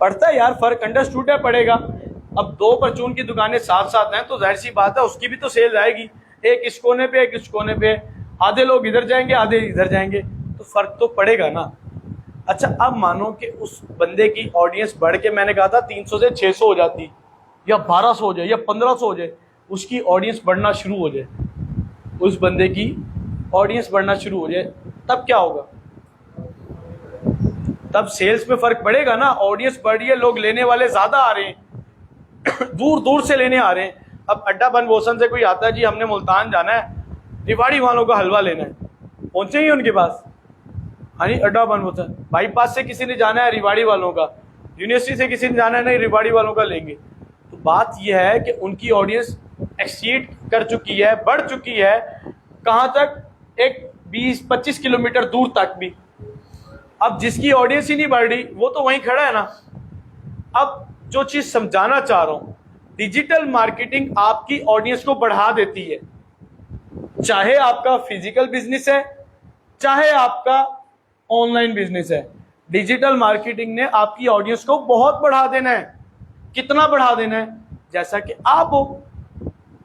पड़ता है यार, फर्क अंडरस्टूड है, पड़ेगा। अब 2 परचून की दुकानें साथ साथ हैं तो जाहिर सी बात है उसकी भी तो सेल आएगी, एक इस कोने पे एक इस कोने पे, आधे लोग इधर जाएंगे आधे इधर जाएंगे, तो फर्क तो पड़ेगा ना। अच्छा, अब मानो कि उस बंदे की ऑडियंस बढ़ के, मैंने कहा था 300 से 600 हो जाती, या 1200 हो जाए या 1500 हो जाए, उसकी ऑडियंस बढ़ना शुरू हो जाए, उस बंदे की ऑडियंस बढ़ना शुरू हो जाए, तब क्या होगा? तब सेल्स में फर्क पड़ेगा ना। ऑडियंस बढ़ रही है, लोग लेने वाले ज्यादा आ रहे हैं, दूर दूर से लेने आ रहे हैं। अब अड्डा बन बोसन से कोई आता है, जी हमने मुल्तान जाना है, रिवाड़ी वालों का हलवा लेना है, पहुंचेंगे उनके पास? हाँ जी, अड्डा बन बोसन। बाईपास से किसी ने जाना है, रिवाड़ी वालों का, यूनिवर्सिटी से किसी ने जाना है, नहीं रिवाड़ी वालों का लेंगे। तो बात यह है कि उनकी ऑडियंस एक्सीड कर चुकी है, बढ़ चुकी है। कहाँ तक? एक 20-25 किलोमीटर दूर तक भी। अब जिसकी ऑडियंस ही नहीं बढ़ रही वो तो वहीं खड़ा है ना। अब जो चीज समझाना चाह रहा हूं, डिजिटल मार्केटिंग आपकी ऑडियंस को बढ़ा देती है, चाहे आपका फिजिकल बिजनेस है चाहे आपका ऑनलाइन बिजनेस है। डिजिटल मार्केटिंग ने आपकी ऑडियंस को बहुत बढ़ा देना है। कितना बढ़ा देना है? जैसा कि आप हो,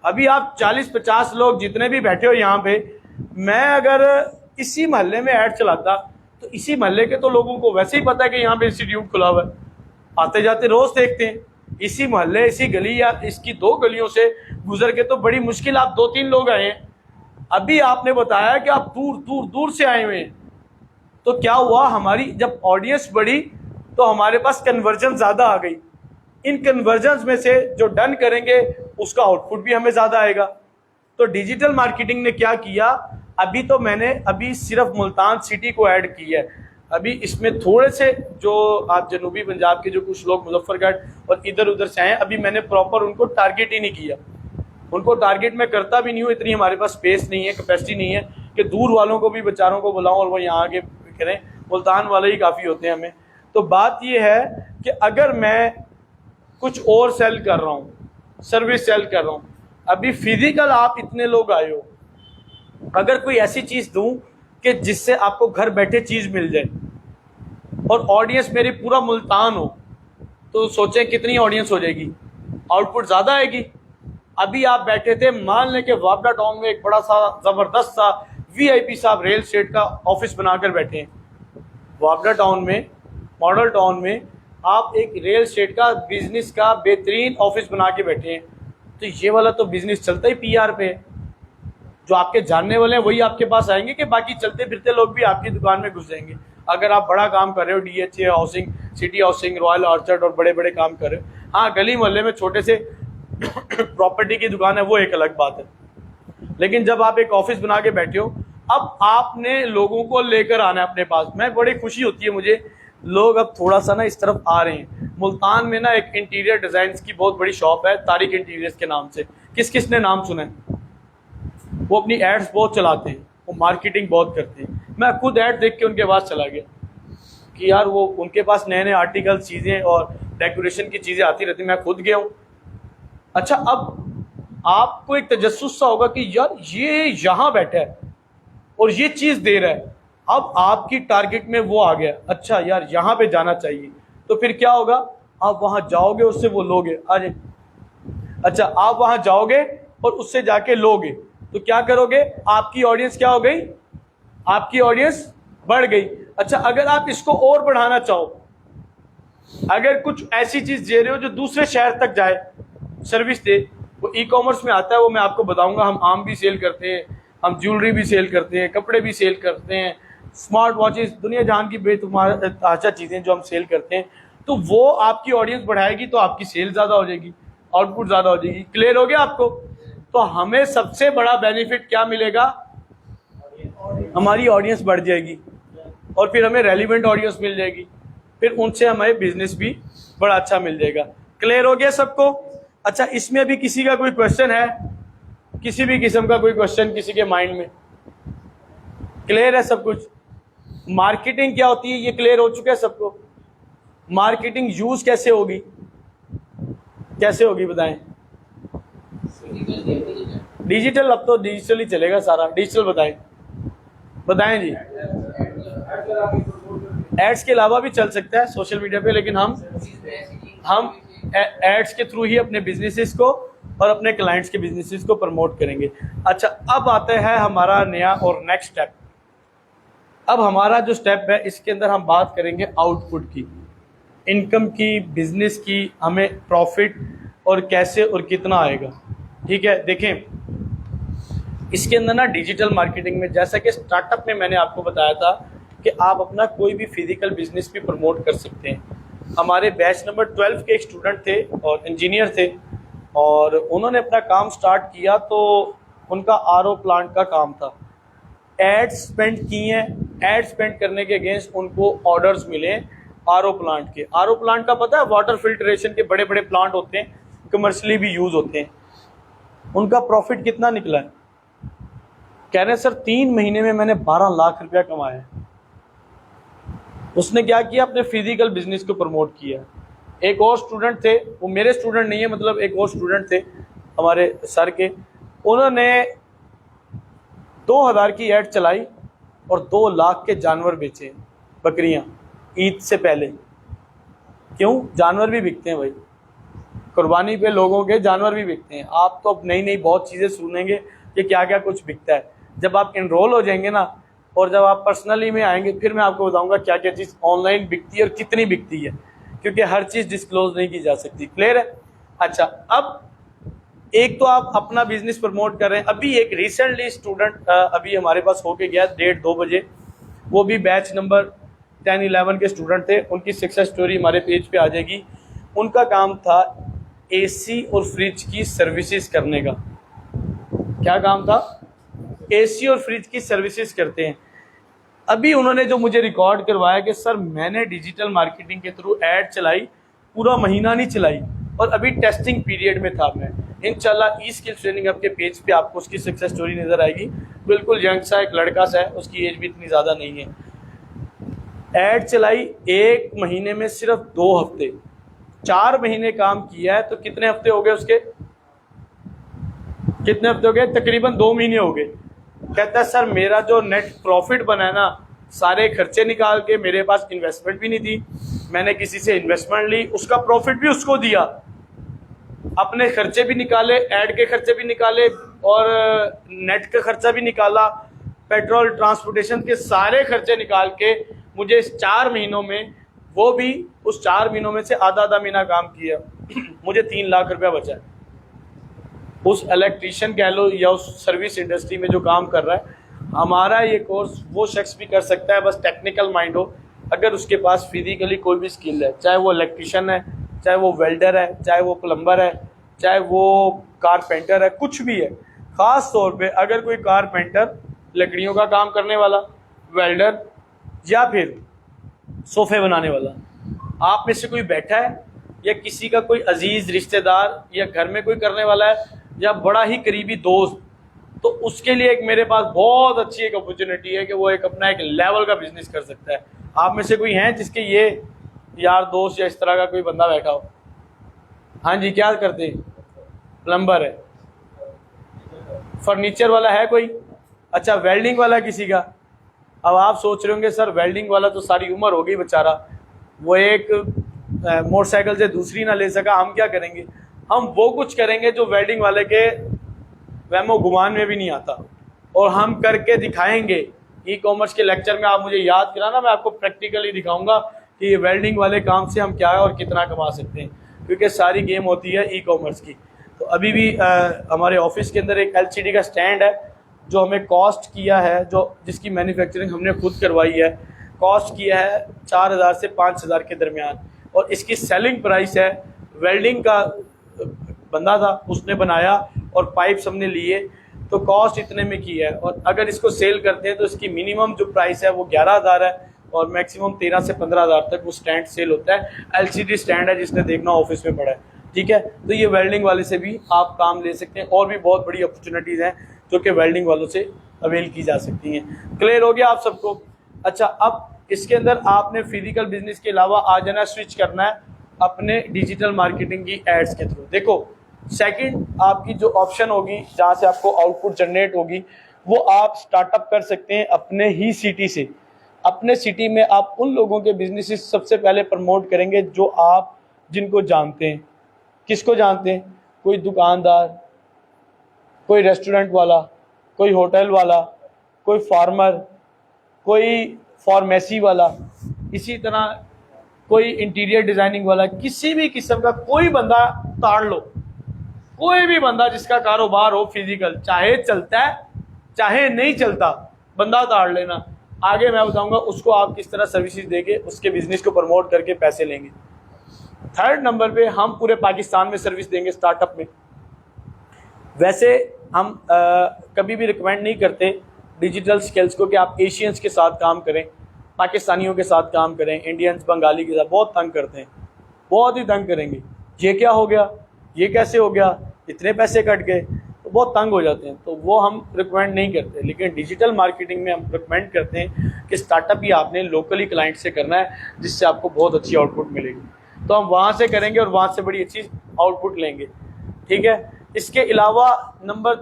अभी आप 40-50 लोग जितने भी बैठे हो यहाँ पे, मैं अगर इसी मोहल्ले में ऐड चलाता तो इसी मोहल्ले के तो लोगों को वैसे ही पता है कि यहाँ पे इंस्टीट्यूट खुला हुआ है, आते जाते रोज देखते हैं। इसी मोहल्ले, इसी गली या इसकी 2 गलियों से गुजर के तो बड़ी मुश्किल आप 2-3 लोग आए हैं। अभी आपने बताया कि आप दूर दूर दूर से आए हुए हैं, तो क्या हुआ? हमारी जब ऑडियंस बढ़ी तो हमारे पास कन्वर्जन ज़्यादा आ गई। इन कन्वर्जन्स में से जो डन करेंगे उसका आउटपुट भी हमें ज़्यादा आएगा। तो डिजिटल मार्केटिंग ने क्या किया, अभी तो मैंने अभी सिर्फ मुल्तान सिटी को ऐड किया है। अभी इसमें थोड़े से जो आप जनूबी पंजाब के जो कुछ लोग मुजफ्फरगढ़ और इधर उधर से आए, अभी मैंने प्रॉपर उनको टारगेट ही नहीं किया। उनको टारगेट मैं करता भी नहीं हूँ, इतनी हमारे पास स्पेस नहीं है, कैपेसिटी नहीं है कि दूर वालों को भी बेचारों को बुलाऊं और वो यहाँ आके करें। मुल्तान वाले ही काफ़ी होते हैं हमें। तो बात ये है कि अगर मैं कुछ और सेल कर रहा हूँ, सर्विस सेल कर रहा हूँ, अभी फिजिकल आप इतने लोग आए हो, अगर कोई ऐसी चीज़ दूँ कि जिससे आपको घर बैठे चीज़ मिल जाए और ऑडियंस मेरी पूरा मुल्तान हो, तो सोचें कितनी ऑडियंस हो जाएगी, आउटपुट ज़्यादा आएगी। अभी आप बैठे थे, मान लें कि वापडा टाउन में एक बड़ा सा ज़बरदस्त सा VIP साहब रियल एस्टेट का ऑफिस बनाकर बैठे हैं। वापडा टाउन में, मॉडल टाउन में आप एक रियल एस्टेट का बिजनेस का बेहतरीन ऑफिस बना के बैठे हैं, तो ये वाला तो बिजनेस चलता ही PR पे है। जो आपके जानने वाले हैं वही आपके पास आएंगे कि बाकी चलते फिरते लोग भी आपकी दुकान में घुस जाएंगे। अगर आप बड़ा काम कर रहे हो, DHA housing, city housing, royal orchard और बड़े बड़े काम कर रहे हो, हाँ गली मोहल्ले में छोटे से प्रॉपर्टी की दुकान है, वो एक अलग बात है। लेकिन जब आप एक ऑफिस बना के बैठे हो, अब आपने लोगों को लेकर आना है अपने पास। मैं बड़ी खुशी होती है मुझे, लोग अब थोड़ा सा ना इस तरफ आ रहे हैं। मुल्तान में ना एक इंटीरियर डिज़ाइन की बहुत बड़ी शॉप है, तारिक इंटीरियर्स के नाम से। किस किस ने नाम सुना है? वो अपनी एड्स बहुत चलाते हैं, वो मार्केटिंग बहुत करते हैं। मैं खुद ऐड देख के उनके पास चला गया कि यार वो उनके पास नए नए आर्टिकल, चीज़ें और डेकोरेशन की चीज़ें आती रहती, मैं खुद गया हूँ। अच्छा, अब आपको एक तजस्सुस सा होगा कि यार ये यहाँ बैठा है और ये चीज़ दे रहा है, अब आपकी टारगेट में वो आ गया, अच्छा यार यहाँ पे जाना चाहिए। तो फिर क्या होगा, आप वहाँ जाओगे, उससे वो लोगे। अरे अच्छा, आप वहाँ जाओगे और उससे जाके लोगे, तो क्या करोगे, आपकी ऑडियंस क्या हो गई, आपकी ऑडियंस बढ़ गई। अच्छा, अगर आप इसको और बढ़ाना चाहो, अगर कुछ ऐसी चीज़ दे रहे हो जो दूसरे शहर तक जाए, सर्विस दे, वो ई-कॉमर्स में आता है, वो मैं आपको बताऊंगा। हम आम भी सेल करते हैं, हम ज्वेलरी भी सेल करते हैं, कपड़े भी सेल करते हैं, स्मार्ट वॉचेस, दुनिया जहान की बेतुमार ताज़ा चीज़ें जो हम सेल करते हैं। तो वो आपकी ऑडियंस बढ़ाएगी तो आपकी सेल ज़्यादा हो जाएगी, आउटपुट ज़्यादा हो जाएगी। क्लियर हो गया आपको? तो हमें सबसे बड़ा बेनिफिट क्या मिलेगा, हमारी ऑडियंस बढ़ जाएगी और फिर हमें रेलिवेंट ऑडियंस मिल जाएगी, फिर उनसे हमें बिजनेस भी बड़ा अच्छा मिल जाएगा। क्लियर हो गया सबको? अच्छा, इसमें भी किसी का कोई क्वेश्चन है, किसी भी किस्म का कोई क्वेश्चन किसी के माइंड में? क्लियर है सब कुछ? मार्केटिंग क्या होती है ये क्लियर हो चुका है सबको? मार्केटिंग यूज कैसे होगी, कैसे होगी बताएं? डिजिटल, अब तो डिजिटल ही चलेगा सारा, डिजिटल बताएं, बताएं जी। एड्स के अलावा भी चल सकता है सोशल मीडिया पे, लेकिन हम एड्स के थ्रू ही अपने बिजनेसेस को और अपने क्लाइंट्स के बिजनेसेस को प्रमोट करेंगे। अच्छा, अब आता है हमारा नया और नेक्स्ट स्टेप। अब हमारा जो स्टेप है, इसके अंदर हम बात करेंगे आउटपुट की, इनकम की, बिजनेस की, हमें प्रॉफिट और कैसे और कितना आएगा। ठीक है, देखें इसके अंदर ना डिजिटल मार्केटिंग में, जैसा कि स्टार्टअप में मैंने आपको बताया था कि आप अपना कोई भी फिजिकल बिजनेस भी प्रमोट कर सकते हैं। हमारे बैच नंबर 12 के एक स्टूडेंट थे और इंजीनियर थे, और उन्होंने अपना काम स्टार्ट किया। तो उनका RO प्लांट का काम था, एड्स स्पेंड किए हैं, एड स्पेंड करने के अगेंस्ट उनको ऑर्डर्स मिले RO प्लांट के। RO प्लांट का पता है, वाटर फिल्ट्रेशन के बड़े बड़े प्लांट होते हैं, कमर्शियली भी यूज़ होते हैं। उनका प्रॉफिट कितना निकला है, कह रहे हैं सर 3 महीने में मैंने 12 लाख रुपया कमाया। उसने क्या किया, अपने फिजिकल बिजनेस को प्रमोट किया। एक और स्टूडेंट थे, वो मेरे स्टूडेंट नहीं है, मतलब एक और स्टूडेंट थे हमारे सर के, उन्होंने 2000 की ऐड चलाई और 2 लाख के जानवर बेचे, बकरियां, ईद से पहले। क्यों? जानवर भी बिकते हैं भाई, कुर्बानी पे लोगों के जानवर भी बिकते हैं। आप तो अब नई नई बहुत चीज़ें सुनेंगे कि क्या क्या कुछ बिकता है। जब आप इनरोल हो जाएंगे ना, और जब आप पर्सनली में आएंगे, फिर मैं आपको बताऊंगा क्या क्या चीज़ ऑनलाइन बिकती है और कितनी बिकती है, क्योंकि हर चीज़ डिस्क्लोज नहीं की जा सकती। क्लियर है? अच्छा, अब एक तो आप अपना बिजनेस प्रमोट कर रहे हैं। अभी एक रिसेंटली स्टूडेंट अभी हमारे पास होके गया 1:30-2 बजे, वो भी बैच नंबर 10-11 के स्टूडेंट थे। उनकी सक्सेस स्टोरी हमारे पेज पे आ जाएगी। उनका काम था एसी और फ्रिज की सर्विसेज करने का। क्या काम था? एसी और फ्रिज की सर्विसेज करते हैं। अभी उन्होंने जो मुझे रिकॉर्ड करवाया कि सर मैंने डिजिटल मार्केटिंग के थ्रू ऐड चलाई, पूरा महीना नहीं चलाई और अभी टेस्टिंग पीरियड में था मैं। इंशाल्लाह ई स्किल्स ट्रेनिंग आपके पेज पे आपको उसकी सक्सेस स्टोरी नज़र आएगी। बिल्कुल यंग सा एक लड़का सा है, उसकी एज भी इतनी ज़्यादा नहीं है। ऐड चलाई 1 महीने में सिर्फ 2 हफ्ते, 4 महीने काम किया है तो कितने हफ्ते हो गए उसके? कितने हफ्ते हो गए? तकरीबन 2 महीने हो गए। कहता है सर मेरा जो नेट प्रॉफिट बना है ना, सारे खर्चे निकाल के, मेरे पास इन्वेस्टमेंट भी नहीं थी, मैंने किसी से इन्वेस्टमेंट ली, उसका प्रॉफिट भी उसको दिया, अपने खर्चे भी निकाले, ऐड के खर्चे भी निकाले और नेट का खर्चा भी निकाला, पेट्रोल ट्रांसपोर्टेशन के सारे खर्चे निकाल के मुझे इस 4 महीनों में, वो भी उस 4 महीनों में से आधा महीना काम किया, मुझे 3 लाख रुपया बचा है। उस इलेक्ट्रीशियन कह लो या उस सर्विस इंडस्ट्री में जो काम कर रहा है, हमारा ये कोर्स वो शख्स भी कर सकता है, बस टेक्निकल माइंड हो, अगर उसके पास फिजिकली कोई भी स्किल है, चाहे वो इलेक्ट्रीशियन है, चाहे वो वेल्डर है, चाहे वो प्लम्बर है, चाहे वो कारपेंटर है, कुछ भी है। ख़ास तौर पे अगर कोई कारपेंटर, लकड़ियों का काम करने वाला, वेल्डर या फिर सोफ़े बनाने वाला, आप में से कोई बैठा है या किसी का कोई अजीज़ रिश्तेदार या घर में कोई करने वाला है या बड़ा ही करीबी दोस्त, तो उसके लिए एक मेरे पास बहुत अच्छी एक अपॉर्चुनिटी है कि वो एक अपना एक लेवल का बिजनेस कर सकता है। आप में से कोई हैं जिसके ये यार दोस्त या इस तरह का कोई बंदा बैठा हो? हाँ जी, क्या करते हैं? प्लम्बर है, फर्नीचर वाला है कोई? अच्छा, वेल्डिंग वाला किसी का? अब आप सोच रहे होंगे सर वेल्डिंग वाला तो सारी उम्र हो गई बेचारा, वो एक मोटरसाइकिल से दूसरी ना ले सका, हम क्या करेंगे? हम वो कुछ करेंगे जो वेल्डिंग वाले के वहमो गुमान में भी नहीं आता, और हम करके दिखाएंगे। ई कॉमर्स के लेक्चर में आप मुझे याद कराना, मैं आपको प्रैक्टिकली दिखाऊंगा कि ये वेल्डिंग वाले काम से हम क्या है और कितना कमा सकते हैं, क्योंकि सारी गेम होती है ई कॉमर्स की। तो अभी भी हमारे ऑफिस के अंदर एक LCD का स्टैंड है जो हमें कॉस्ट किया है, जो जिसकी मैन्युफैक्चरिंग हमने खुद करवाई है, कॉस्ट किया है 4000 से 5000 के दरमियान, और इसकी सेलिंग प्राइस है, वेल्डिंग का बंदा था उसने बनाया और पाइप्स हमने लिए, तो कॉस्ट इतने में की है। और अगर इसको सेल करते हैं तो इसकी मिनिमम जो प्राइस है वो 11000 है और मैक्सिमम 13 से 15000 तक वो स्टैंड सेल होता है। LCD स्टैंड है, जिसने देखना ऑफिस में पड़ा है, ठीक है। तो ये वेल्डिंग वाले से भी आप काम ले सकते हैं, और भी बहुत बड़ी अपॉर्चुनिटीज़ हैं जो कि वेल्डिंग वालों से अवेल की जा सकती हैं। क्लियर हो गया आप सबको? अच्छा, अब इसके अंदर आपने फिजिकल बिजनेस के अलावा आ जाना, स्विच करना है अपने डिजिटल मार्केटिंग की एड्स के थ्रू। देखो, सेकंड आपकी जो ऑप्शन होगी जहाँ से आपको आउटपुट जनरेट होगी, वो आप स्टार्टअप कर सकते हैं अपने ही सिटी से। अपने सिटी में आप उन लोगों के बिजनेसेस सबसे पहले प्रमोट करेंगे जो आप जिनको जानते हैं। किसको जानते हैं? कोई दुकानदार, कोई रेस्टोरेंट वाला, कोई होटल वाला, कोई फार्मर, कोई फार्मेसी वाला, इसी तरह कोई इंटीरियर डिज़ाइनिंग वाला, किसी भी किस्म का कोई बंदा ताड़ लो, कोई भी बंदा जिसका कारोबार हो फिजिकल, चाहे चलता है चाहे नहीं चलता, बंदा ताड़ लेना। आगे मैं बताऊंगा उसको आप किस तरह सर्विसेज देके उसके बिजनेस को प्रमोट करके पैसे लेंगे। थर्ड नंबर पे हम पूरे पाकिस्तान में सर्विस देंगे स्टार्टअप में। वैसे हम कभी भी रिकमेंड नहीं करते डिजिटल स्किल्स को कि आप एशियंस के साथ काम करें, पाकिस्तानियों के साथ काम करें, इंडियंस बंगाली के साथ। बहुत तंग करते हैं, बहुत ही तंग करेंगे। ये क्या हो गया, ये कैसे हो गया, इतने पैसे कट गए, तो बहुत तंग हो जाते हैं, तो वो हम रिकमेंड नहीं करते। लेकिन डिजिटल मार्केटिंग में हम रिकमेंड करते हैं कि स्टार्टअप ही आपने लोकली क्लाइंट से करना है, जिससे आपको बहुत अच्छी आउटपुट मिलेगी। तो हम वहाँ से करेंगे और वहाँ से बड़ी अच्छी आउटपुट लेंगे, ठीक है। इसके अलावा नंबर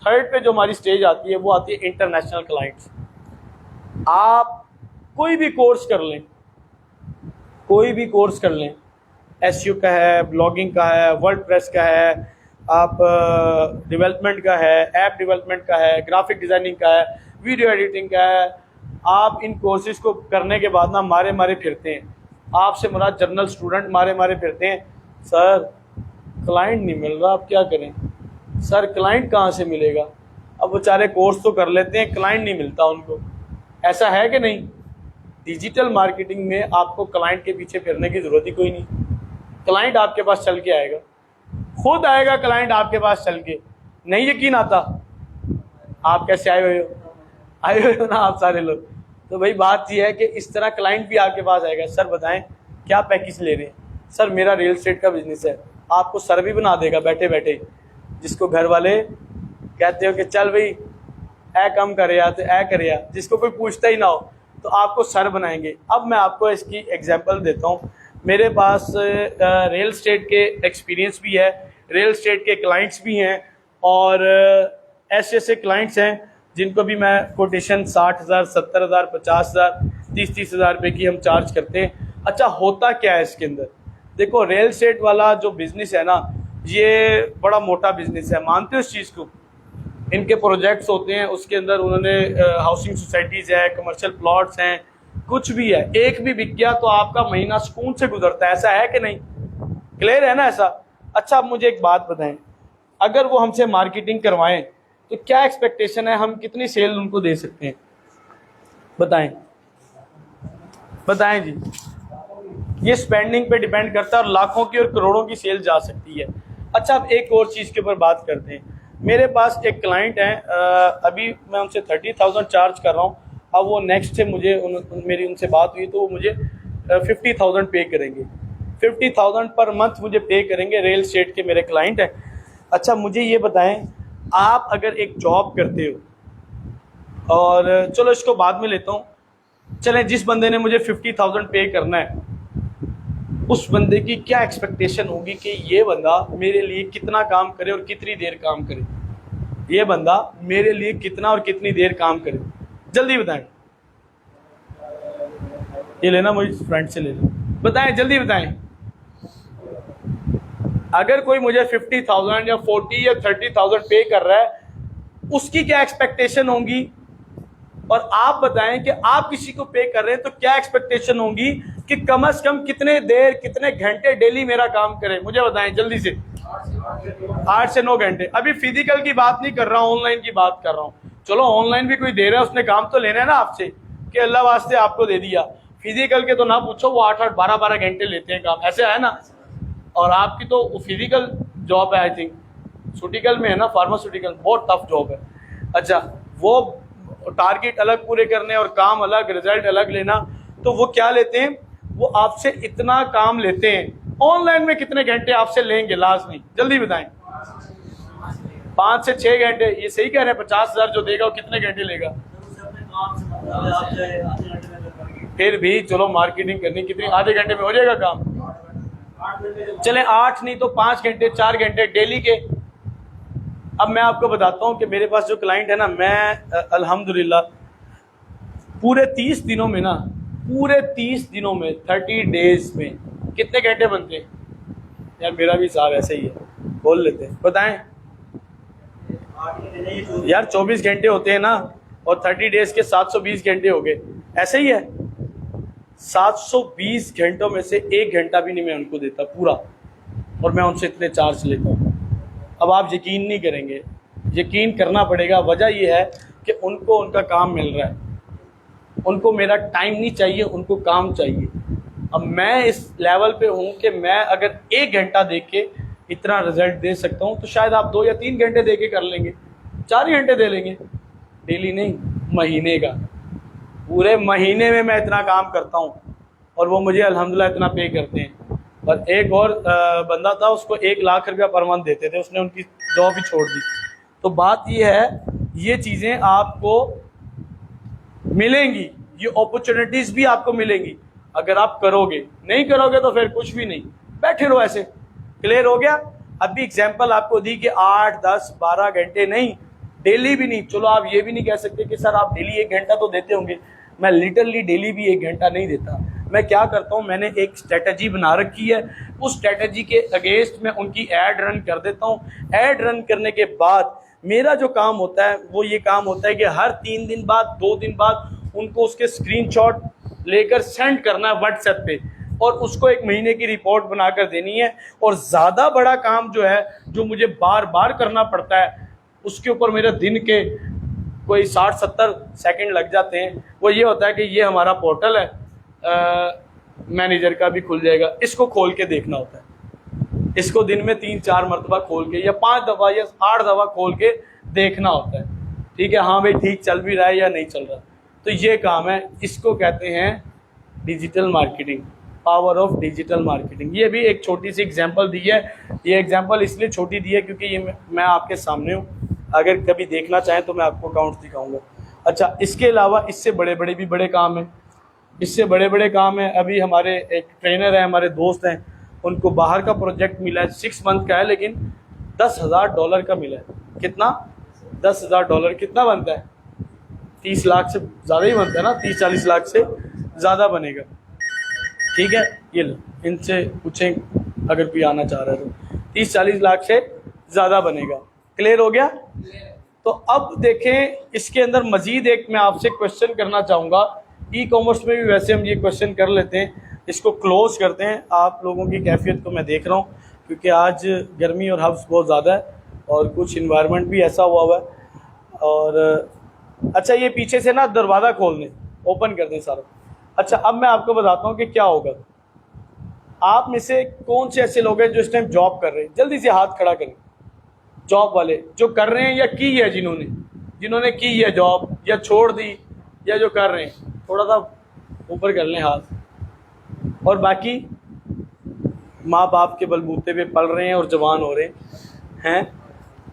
थर्ड पे जो हमारी स्टेज आती है वो आती है इंटरनेशनल क्लाइंट्स। आप कोई भी कोर्स कर लें, कोई भी कोर्स कर लें, SEO का है, ब्लॉगिंग का है, वर्डप्रेस का है, आप डेवलपमेंट का है, ऐप डेवलपमेंट का है, ग्राफिक डिज़ाइनिंग का है, वीडियो एडिटिंग का है। आप इन कोर्सेज को करने के बाद ना मारे मारे फिरते हैं, आपसे मुराद जनरल स्टूडेंट मारे मारे फिरते हैं, सर क्लाइंट नहीं मिल रहा, आप क्या करें? सर क्लाइंट कहाँ से मिलेगा? अब बेचारे कोर्स तो कर लेते हैं, क्लाइंट नहीं मिलता उनको। ऐसा है कि नहीं? डिजिटल मार्केटिंग में आपको क्लाइंट के पीछे फिरने की ज़रूरत ही कोई नहीं। क्लाइंट आपके पास चल के आएगा, खुद आएगा क्लाइंट आपके पास चल के। नहीं यकीन आता? आप कैसे आए हुए हो ना आप सारे लोग। तो भाई बात यह है कि इस तरह क्लाइंट भी आपके पास आएगा, सर बताएं क्या पैकेज ले रहे हैं, सर मेरा रियल एस्टेट का बिजनेस है। आपको सर भी बना देगा बैठे बैठे, जिसको घर वाले कहते हो कि चल भाई ऐ कम करे या तो ऐ करे या, जिसको कोई पूछता ही ना हो तो आपको सर बनाएंगे। अब मैं आपको इसकी एग्जांपल देता हूँ। मेरे पास रियल एस्टेट के एक्सपीरियंस भी है, रियल एस्टेट के क्लाइंट्स भी हैं, और ऐसे ऐसे क्लाइंट्स हैं जिनको भी मैं कोटेशन 60,000, 70,000, 50,000, 30,000 रुपये की हम चार्ज करते हैं। अच्छा होता क्या है इसके अंदर? देखो रियल एस्टेट वाला जो बिज़नेस है ना, ये बड़ा मोटा बिज़नेस है, मानते हो इस चीज़ को। इनके प्रोजेक्ट्स होते हैं, उसके अंदर उन्होंने हाउसिंग सोसाइटीज़ है, कमर्शियल प्लॉट्स हैं, कुछ भी है, एक भी बिक गया तो आपका महीना सुकून से गुजरता है। ऐसा है कि नहीं? क्लियर है ना ऐसा? अच्छा आप मुझे एक बात बताएं, अगर वो हमसे मार्केटिंग करवाएं तो क्या एक्सपेक्टेशन है, हम कितनी सेल उनको दे सकते हैं? बताएं बताएं जी। ये स्पेंडिंग पे डिपेंड करता है और लाखों की और करोड़ों की सेल जा सकती है। अच्छा अब एक और चीज़ के ऊपर बात करते हैं। मेरे पास एक क्लाइंट है, अभी मैं उनसे 30,000 चार्ज कर रहा हूँ। अब वो नेक्स्ट से मुझे मेरी उनसे बात हुई तो वो मुझे 50,000 पे करेंगे, 50,000 पर मंथ मुझे पे करेंगे। रियल एस्टेट के मेरे क्लाइंट हैं। अच्छा मुझे ये बताएं, आप अगर एक जॉब करते हो, और चलो इसको बाद में लेता हूँ, चलें जिस बंदे ने मुझे 50,000 पे करना है उस बंदे की क्या एक्सपेक्टेशन होगी कि ये बंदा मेरे लिए कितना काम करे और कितनी देर काम करे, ये बंदा मेरे लिए कितना और कितनी देर काम करे, जल्दी बताएं। ये लेना मुझे फ्रेंड से ले लो, बताएं जल्दी बताएं। अगर कोई मुझे 50,000 या 40 या 30,000 पे कर रहा है उसकी क्या एक्सपेक्टेशन होंगी, और आप बताएं कि आप किसी को पे कर रहे हैं तो क्या एक्सपेक्टेशन होंगी कि कम से कम कितने देर कितने घंटे डेली मेरा काम करे, मुझे बताएं जल्दी से। 8 से 9 घंटे। अभी फिजिकल की बात नहीं कर रहा हूँ, ऑनलाइन की बात कर रहा हूँ। चलो ऑनलाइन भी कोई दे रहा है, उसने काम तो लेना है ना आपसे कि अल्लाह वास्ते आपको दे दिया। फिजिकल के तो ना पूछो, वो 8-8, 12-12 घंटे लेते हैं काम, ऐसे है ना। और आपकी तो फिजिकल जॉब है, आई थिंक सूटिकल में है ना, फार्मास्यूटिकल, बहुत टफ जॉब है। अच्छा वो टारगेट अलग पूरे करने और काम अलग, रिजल्ट अलग लेना, तो वो क्या लेते हैं, वो आपसे इतना काम लेते हैं। ऑनलाइन में कितने घंटे आपसे लेंगे लाजमी, जल्दी बताएं। 5 से 6 घंटे। ये सही कह रहे हैं, 50,000 जो देगा वो कितने घंटे लेगा? फिर भी चलो मार्केटिंग करनी कितनी, आधे घंटे में हो जाएगा काम। चले 8 नहीं तो 5 घंटे, 4 घंटे डेली के। अब मैं आपको बताता हूँ कि मेरे पास जो क्लाइंट है ना, मैं अल्हम्दुलिल्लाह पूरे 30 दिनों में ना, पूरे 30 दिनों में 30 डेज में कितने घंटे बनते हैं? यार मेरा भी हिसाब ऐसे ही है, बोल लेते हैं, बताएं यार। 24 घंटे होते हैं ना, और 30 डेज के 720 घंटे हो गए, ऐसे ही है। 720 घंटों में से 1 घंटा भी नहीं मैं उनको देता पूरा, और मैं उनसे इतने चार्ज लेता हूँ। अब आप यकीन नहीं करेंगे, यकीन करना पड़ेगा। वजह यह है कि उनको उनका काम मिल रहा है, उनको मेरा टाइम नहीं चाहिए, उनको काम चाहिए। अब मैं इस लेवल पे हूँ कि मैं अगर 1 घंटा दे के इतना रिजल्ट दे सकता हूँ तो शायद आप 2 या 3 घंटे दे के कर लेंगे, 4 घंटे दे लेंगे, डेली नहीं, महीने का। पूरे महीने में मैं इतना काम करता हूँ और वो मुझे अल्हम्दुलिल्लाह इतना पे करते हैं। और एक और बंदा था, उसको 1 लाख रुपया पर मंथ देते थे, उसने उनकी जॉब ही छोड़ दी। तो बात ये है, ये चीज़ें आपको मिलेंगी, ये अपॉर्चुनिटीज़ भी आपको मिलेंगी अगर आप करोगे। नहीं करोगे तो फिर कुछ भी नहीं, बैठे रहो ऐसे। क्लियर हो गया? अभी एग्जांपल आपको दी कि 8, 10, 12 घंटे नहीं, डेली भी नहीं। चलो आप ये भी नहीं कह सकते कि सर आप डेली 1 घंटा तो देते होंगे। मैं लिटरली डेली भी 1 घंटा नहीं देता। मैं क्या करता हूँ, मैंने एक स्ट्रेटजी बना रखी है, उस स्ट्रेटजी के अगेंस्ट मैं उनकी ऐड रन कर देता हूँ। ऐड रन करने के बाद मेरा जो काम होता है वो ये काम होता है कि हर 3 दिन बाद, 2 दिन बाद उनको उसके स्क्रीनशॉट लेकर सेंड करना है व्हाट्सएप पे, और उसको 1 महीने की रिपोर्ट बनाकर देनी है। और ज़्यादा बड़ा काम जो है, जो मुझे बार बार करना पड़ता है, उसके ऊपर मेरे दिन के कोई 60-70 सेकंड लग जाते हैं। वो ये होता है कि ये हमारा पोर्टल है, मैनेजर का भी खुल जाएगा, इसको खोल के देखना होता है। इसको दिन में 3-4 मरतबा खोल के या 5 दफ़ा या 8 दफ़ा खोल के देखना होता है, ठीक है, हाँ भाई ठीक चल भी रहा है या नहीं चल रहा। तो ये काम है, इसको कहते हैं digital marketing, power of digital marketing. ये भी एक छोटी सी एग्जांपल दी है। ये एग्जांपल इसलिए छोटी दी है क्योंकि ये मैं आपके सामने हूँ, अगर कभी देखना चाहें तो मैं आपको अकाउंट दिखाऊंगा। अच्छा, इसके अलावा इससे बड़े बड़े भी बड़े काम हैं, इससे बड़े बड़े काम हैं। अभी हमारे एक ट्रेनर हैं, हमारे दोस्त हैं, उनको बाहर का प्रोजेक्ट मिला है, 6 मंथ का है, लेकिन $10,000 का मिला है। कितना? $10,000 कितना बनता है? 30 लाख से ज़्यादा ही बनता है ना, 30-40 लाख से ज़्यादा बनेगा, ठीक है। ये लो, इनसे पूछें अगर कोई आना चाह रहा है तो 30-40 लाख से ज़्यादा बनेगा। क्लियर हो गया? तो अब देखें, इसके अंदर मज़ीद एक मैं आपसे क्वेश्चन करना चाहूँगा। ई कॉमर्स में भी वैसे हम ये क्वेश्चन कर लेते हैं, इसको क्लोज करते हैं। आप लोगों की कैफियत को मैं देख रहा हूँ क्योंकि आज गर्मी और हब्स बहुत ज़्यादा है और कुछ इन्वायरमेंट भी ऐसा हुआ है। और अच्छा, ये पीछे से ना दरवाज़ा खोल दें, ओपन कर दें सारा। अच्छा, अब मैं आपको बताता हूँ कि क्या होगा। आप में से कौन से ऐसे लोग हैं जो इस टाइम जॉब कर रहे हैं? जल्दी से हाथ खड़ा करें। जॉब वाले जो कर रहे हैं या की है, जिन्होंने की है जॉब या छोड़ दी या जो कर रहे हैं, थोड़ा सा ऊपर कर लें हाथ। और बाकी माँ बाप के बलबूते पे पल रहे हैं और जवान हो रहे हैं,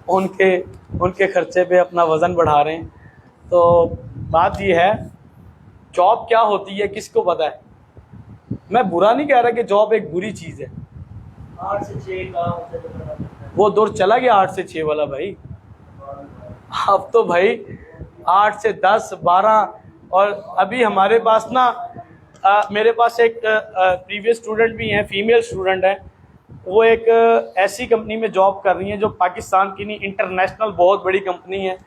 उनके खर्चे पे अपना वज़न बढ़ा रहे हैं। तो बात ये है, जॉब क्या होती है किसको पता है? मैं बुरा नहीं कह रहा कि जॉब एक बुरी चीज़ है। 8 से 6 का होता है, वो दौर चला गया 8 से 6 वाला भाई। अब तो भाई 8 से 10, 12। और अभी हमारे पास ना मेरे पास एक प्रीवियस स्टूडेंट भी हैं, फीमेल स्टूडेंट हैं। वो एक ऐसी कंपनी में जॉब कर रही हैं जो पाकिस्तान की नहीं, इंटरनेशनल बहुत बड़ी कंपनी है।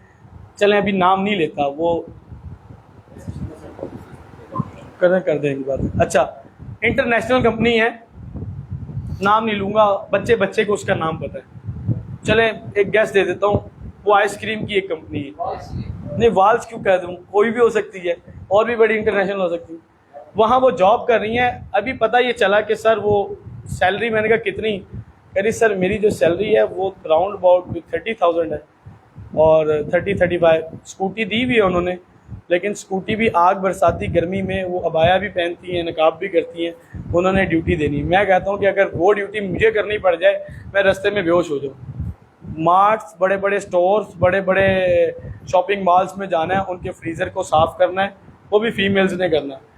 चलें अभी नाम नहीं लेता, वो कर देंगे बात। अच्छा, इंटरनेशनल कंपनी है, नाम नहीं लूँगा, बच्चे को उसका नाम पता है। चलें एक गैस दे देता हूँ, वो आइसक्रीम की एक कंपनी है। नहीं, वाल्स क्यों कह दूँ, कोई भी हो सकती है, और भी बड़ी इंटरनेशनल हो सकती है। वहाँ वो जॉब कर रही हैं। अभी पता ये चला कि सर वो सैलरी, मैंने कहा कितनी? कह रही सर मेरी जो सैलरी है वो राउंड अबाउट 30,000 है और 30-35। स्कूटी दी हुई है उन्होंने, लेकिन स्कूटी भी आग बरसाती गर्मी में वो अबाया भी पहनती हैं, नकाब भी करती हैं, उन्होंने ड्यूटी देनी। मैं कहता हूँ कि अगर वो ड्यूटी मुझे करनी पड़ जाए, मैं रास्ते में बेहोश हो जाऊँ। मार्ट्स, बड़े बड़े स्टोर्स, बड़े बड़े शॉपिंग मॉल्स में जाना है, उनके फ्रीज़र को साफ़ करना है, वो भी फीमेल्स ने करना है।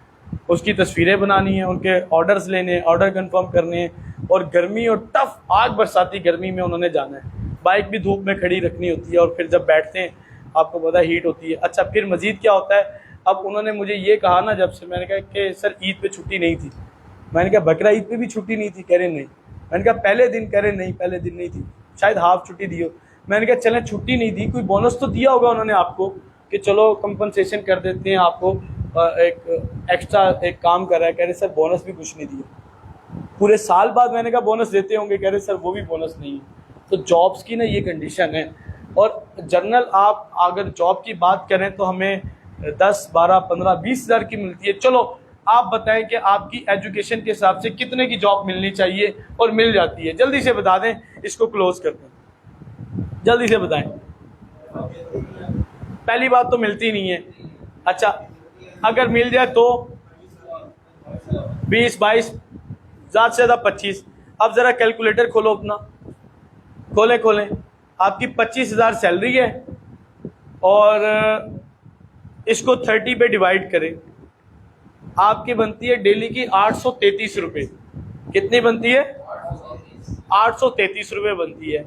उसकी तस्वीरें बनानी है, उनके ऑर्डर्स लेने, ऑर्डर कंफर्म करने हैं, और गर्मी और टफ आग बरसाती गर्मी में उन्होंने जाना है। बाइक भी धूप में खड़ी रखनी होती है, और फिर जब बैठते हैं आपको पता है हीट होती है। अच्छा, फिर मज़ीद क्या होता है, अब उन्होंने मुझे ये कहा ना, जब से मैंने कहा कि सर ईद पे छुट्टी नहीं थी, मैंने कहा बकरा ईद पे भी छुट्टी नहीं थी, कह रहे नहीं। मैंने कहा पहले दिन, कह रहे नहीं पहले दिन नहीं थी, शायद हाफ छुट्टी दी हो। मैंने कहा चलें छुट्टी नहीं दी, कोई बोनस तो दिया होगा उन्होंने आपको कि चलो कंपनसेशन कर देते हैं आपको, एक एक्स्ट्रा एक काम कर रहा है। कह रहे सर बोनस भी कुछ नहीं दिया, पूरे साल बाद। मैंने कहा बोनस देते होंगे, कह रहे सर वो भी बोनस नहीं है। तो जॉब्स की ना ये कंडीशन है। और जनरल आप अगर जॉब की बात करें तो हमें 10, 12, 15, 20 हज़ार की मिलती है। चलो आप बताएं कि आपकी एजुकेशन के हिसाब से कितने की जॉब मिलनी चाहिए और मिल जाती है? जल्दी से बता दें, इसको क्लोज करते हैं, जल्दी से बताएं। पहली बात तो मिलती नहीं है। अच्छा, अगर मिल जाए तो 20, 22, ज़्यादा से ज़्यादा 25। अब ज़रा कैलकुलेटर खोलो अपना, खोलें। आपकी 25,000 सैलरी है और इसको 30 पे डिवाइड करें, आपकी बनती है डेली की 833 रुपये। कितनी बनती है? 833 रुपये बनती है।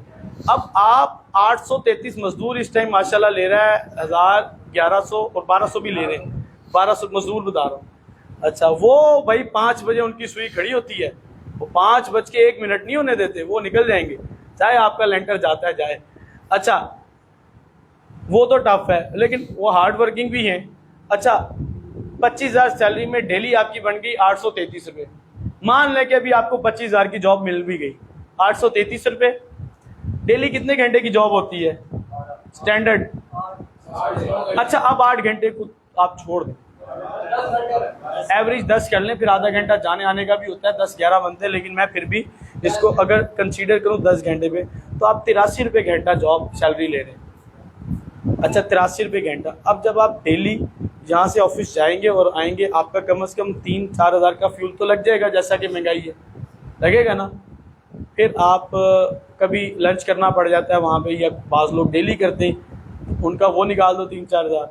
अब आप 833 मजदूर इस टाइम माशाल्लाह ले रहा है 1000, 1100 और 1200 भी ले रहे हैं, 1200 मजदूर बता रहा हूँ। अच्छा, वो भाई 5 बजे उनकी सुई खड़ी होती है, वो 5:01 नहीं होने देते, वो निकल जाएंगे, चाहे आपका लेंटर जाता है जाए। अच्छा, वो तो टफ है, लेकिन वो हार्ड वर्किंग भी हैं। अच्छा, 25,000 सैलरी में डेली आपकी बन गई 833 रुपये। मान लें कि अभी आपको 25,000 की जॉब मिल भी गई, 833 रुपये डेली। कितने घंटे की जॉब होती है स्टैंडर्ड? अच्छा, अब 8 घंटे को आप छोड़ दें, एवरेज 10 कर लें, फिर आधा घंटा जाने आने का भी होता है, 10-11 बनते हैं, लेकिन मैं फिर भी इसको अगर कंसीडर करूँ 10 घंटे पे, तो आप 83 रुपये घंटा जॉब सैलरी ले रहे हैं। अच्छा, 83 रुपये घंटा। अब जब आप डेली यहाँ से ऑफिस जाएंगे और आएंगे, आपका कम से कम 3-4 हज़ार का फ्यूल तो लग जाएगा, जैसा कि महंगाई है, लगेगा ना। फिर आप कभी लंच करना पड़ जाता है वहाँ पे, या बाज़ लोग डेली करते हैं, उनका वो निकाल दो 3-4 हज़ार।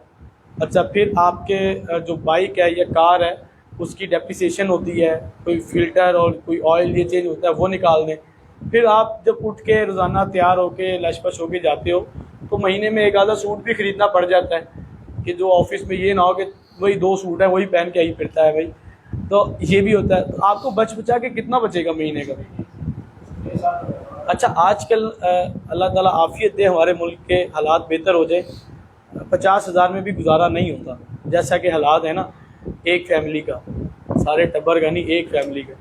अच्छा, फिर आपके जो बाइक है या कार है उसकी डेप्रिसिएशन होती है, कोई फ़िल्टर और कोई ऑयल ये चेंज होता है, वो निकाल दें। फिर आप जब उठ के रोज़ाना तैयार होके लशपश होके जाते हो, तो महीने में एक आधा सूट भी ख़रीदना पड़ जाता है, कि जो ऑफिस में ये ना हो कि वही 2 सूट है वही पहन के ही फिरता है भाई, तो ये भी होता है। तो आपको बच बचा के कितना बचेगा महीने का? अच्छा, आजकल अल्लाह ताला आफियत दे, हमारे मुल्क के हालात बेहतर हो जाए, 50 हज़ार में भी गुजारा नहीं होता, जैसा कि हालात है ना एक फैमिली का, सारे टब्बर का नहीं, एक फैमिली का।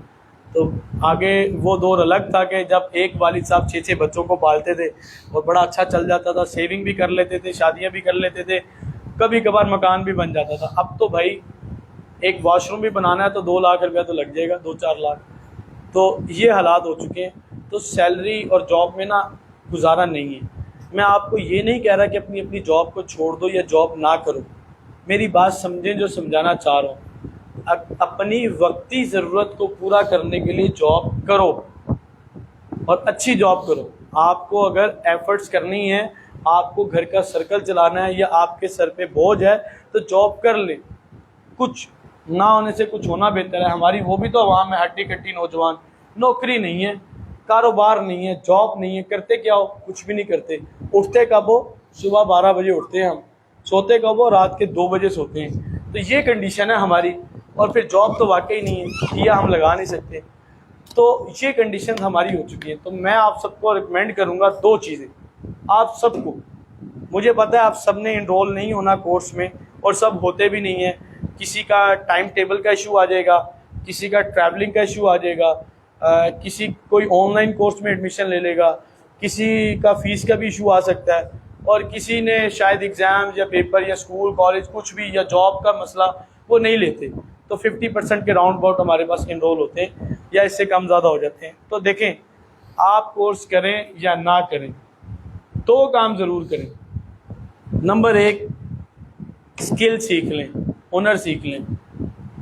तो आगे वो दौर अलग था कि जब एक वालिद साहब 6-6 बच्चों को पालते थे और बड़ा अच्छा चल जाता था, सेविंग भी कर लेते थे, शादियाँ भी कर लेते थे, कभी कभार मकान भी बन जाता था। अब तो भाई एक वॉशरूम भी बनाना है तो 2 लाख रुपया तो लग जाएगा, 2-4 लाख। तो ये हालात हो चुके हैं। तो सैलरी और जॉब में ना गुजारा नहीं है। मैं आपको ये नहीं कह रहा कि अपनी अपनी जॉब को छोड़ दो या जॉब ना करो, मेरी बात समझें जो समझाना चाह रहा हूँ। अपनी वक्ती ज़रूरत को पूरा करने के लिए जॉब करो, और अच्छी जॉब करो। आपको अगर एफर्ट्स करनी है, आपको घर का सर्कल चलाना है, या आपके सर पे बोझ है, तो जॉब कर ले। कुछ ना होने से कुछ होना बेहतर है। हमारी वो भी तो अवाम है, हट्टी कट्टी नौजवान, नौकरी नहीं है, कारोबार नहीं है, जॉब नहीं है, करते क्या हो? कुछ भी नहीं करते। उठते कब हो? सुबह 12 बजे उठते हैं हम, सोते कब हो? रात के 2 बजे सोते हैं। तो ये कंडीशन है हमारी, और फिर जॉब तो वाकई नहीं है, ये हम लगा नहीं सकते। तो ये कंडीशन हमारी हो चुकी है। तो मैं आप सबको रिकमेंड करूँगा 2 चीज़ें, आप सबको। मुझे पता है आप सब ने इनरोल नहीं होना कोर्स में, और सब होते भी नहीं हैं। किसी का टाइम टेबल का इशू आ जाएगा, किसी का ट्रैवलिंग का इशू आ जाएगा, किसी कोई ऑनलाइन कोर्स में एडमिशन ले लेगा, किसी का फ़ीस का भी इशू आ सकता है, और किसी ने शायद एग्ज़ाम या पेपर या स्कूल कॉलेज कुछ भी या जॉब का मसला वो नहीं लेते। तो 50% के राउंड अबाउट हमारे पास इनरोल होते हैं, या इससे कम ज़्यादा हो जाते हैं। तो देखें, आप कोर्स करें या ना करें, 2 काम ज़रूर करें। नंबर 1, स्किल सीख लें, हुनर सीख लें।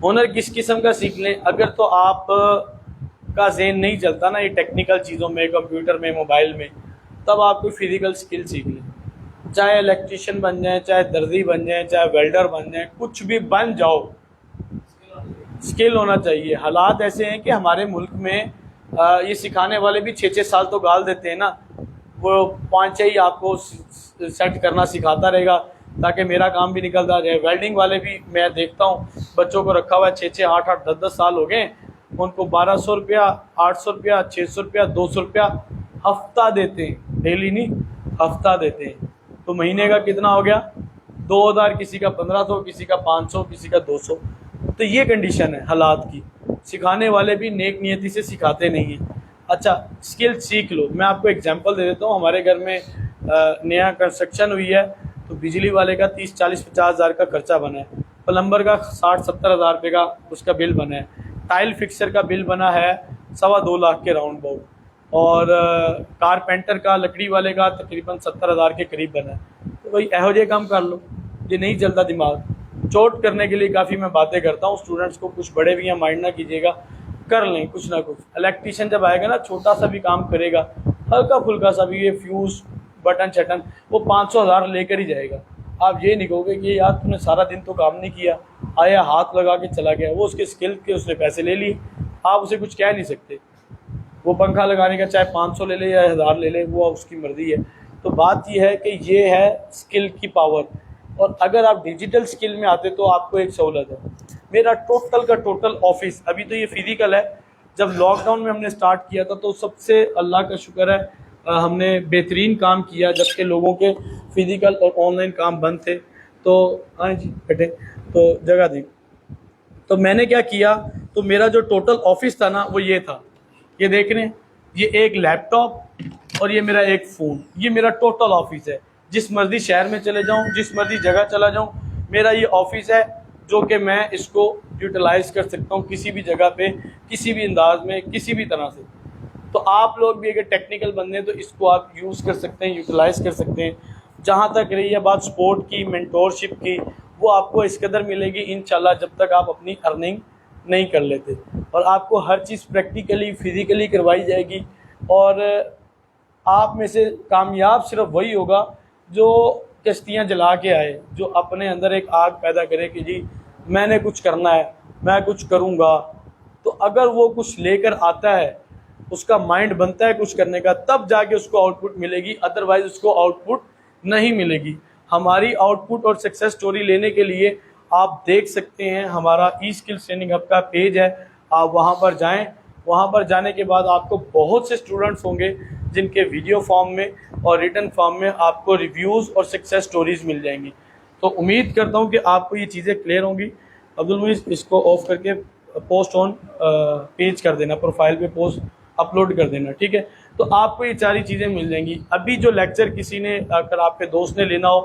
हुनर किस किस्म का सीख लें? अगर तो आप का ज़हन नहीं चलता ना ये टेक्निकल चीज़ों में, कंप्यूटर में, मोबाइल में, तब आप कोई फिज़िकल स्किल सीख लें। चाहे इलेक्ट्रीशियन बन जाए, चाहे दर्जी बन जाए, चाहे वेल्डर बन जाए, कुछ भी बन जाओ, स्किल होना चाहिए। हालात ऐसे हैं कि हमारे मुल्क में ये सिखाने वाले भी 6-6 साल तो गाल देते हैं ना, वो 5-6 ही आपको सेट करना सिखाता रहेगा ताकि मेरा काम भी निकलता जाए। वेल्डिंग वाले भी मैं देखता हूँ, बच्चों को रखा हुआ है 6-6, 8-8, 10-10 साल हो गए, उनको 1200 रुपया, 800 रुपया, 600 रुपया, 200 रुपया हफ्ता देते हैं, डेली नहीं, हफ्ता देते हैं। तो महीने का कितना हो गया? 2000, किसी का 1500, किसी का 500, किसी का 200। तो ये कंडीशन है हालात की। सिखाने वाले भी नेक नियति से सिखाते नहीं हैं। अच्छा, स्किल सीख लो। मैं आपको एग्जांपल दे देता हूँ। हमारे घर में नया कंस्ट्रक्शन हुई है, तो बिजली वाले का 30, 40, 50 हज़ार का खर्चा बना है, प्लम्बर का 60, 70 हज़ार रुपये का उसका बिल बना है, टाइल फिक्सर का बिल बना है 2.25 लाख के राउंड अबाउट, और कारपेंटर का, लकड़ी वाले का तकरीबन 70 हज़ार के करीब बना है। तो भाई एहो जे काम कर लो, ये नहीं चलता दिमाग। चोट करने के लिए काफ़ी मैं बातें करता हूँ स्टूडेंट्स को, कुछ बड़े भी हैं, माइंड ना कीजिएगा, कर लें कुछ ना कुछ। इलेक्ट्रीशियन जब आएगा ना, छोटा सा भी काम करेगा, हल्का फुल्का सा भी, ये फ्यूज़, बटन शटन, वो 500 हज़ार लेकर ही जाएगा। आप ये नहीं कहोगे कि यार तूने सारा दिन तो काम नहीं किया, आया हाथ लगा के चला गया। वो उसके स्किल के उसने पैसे ले लिए, आप उसे कुछ कह नहीं सकते। वो पंखा लगाने का चाहे 500 ले ले या 1000 ले ले, वो उसकी मर्ज़ी है। तो बात यह है कि ये है स्किल की पावर। और अगर आप डिजिटल स्किल में आते तो आपको एक सहूलत है। मेरा टोटल का टोटल ऑफिस, अभी तो ये फिजिकल है, जब लॉकडाउन में हमने स्टार्ट किया था तो सबसे अल्लाह का शुक्र है हमने बेहतरीन काम किया, जबकि लोगों के फिजिकल और ऑनलाइन काम बंद थे। तो हाँ जी बेटे, तो जगह दी। तो मैंने क्या किया, तो मेरा जो टोटल ऑफिस था ना वो ये था, ये देख रहे हैं, ये एक लैपटॉप और ये मेरा एक फ़ोन, ये मेरा टोटल ऑफिस है। जिस मर्जी शहर में चले जाऊँ, जिस मर्जी जगह चला जाऊँ, मेरा ये ऑफिस है। जो कि मैं इसको यूटिलाइज़ कर सकता हूँ किसी भी जगह पे, किसी भी अंदाज में, किसी भी तरह से। तो आप लोग भी अगर टेक्निकल बंदे हैं तो इसको आप यूज़ कर सकते हैं, यूटिलाइज़ कर सकते हैं। जहाँ तक रही है बात सपोर्ट की, मेंटोरशिप की, वो आपको इस कदर मिलेगी इंशाल्लाह जब तक आप अपनी अर्निंग नहीं कर लेते। और आपको हर चीज़ प्रैक्टिकली, फिज़िकली करवाई जाएगी। और आप में से कामयाब सिर्फ वही होगा जो कश्तियाँ जला के आए, जो अपने अंदर एक आग पैदा करे कि जी मैंने कुछ करना है, मैं कुछ करूँगा। तो अगर वो कुछ लेकर आता है, उसका माइंड बनता है कुछ करने का, तब जाके उसको आउटपुट मिलेगी, अदरवाइज़ उसको आउटपुट नहीं मिलेगी। हमारी आउटपुट और सक्सेस स्टोरी लेने के लिए आप देख सकते हैं हमारा ई स्किल्स ट्रेनिंग हब का पेज है, आप वहाँ पर जाएं। वहाँ पर जाने के बाद आपको बहुत से स्टूडेंट्स होंगे जिनके वीडियो फॉर्म में और रिटन फॉर्म में आपको रिव्यूज़ और सक्सेस स्टोरीज़ मिल जाएंगी। तो उम्मीद करता हूँ कि आपको ये चीज़ें क्लियर होंगी। अब्दुल मुईज़, इसको ऑफ करके पोस्ट ऑन पेज कर देना, प्रोफाइल पे पोस्ट अपलोड कर देना, ठीक है। तो आपको ये सारी चीज़ें मिल जाएंगी। अभी जो लेक्चर किसी ने, अगर आपके दोस्त ने लेना हो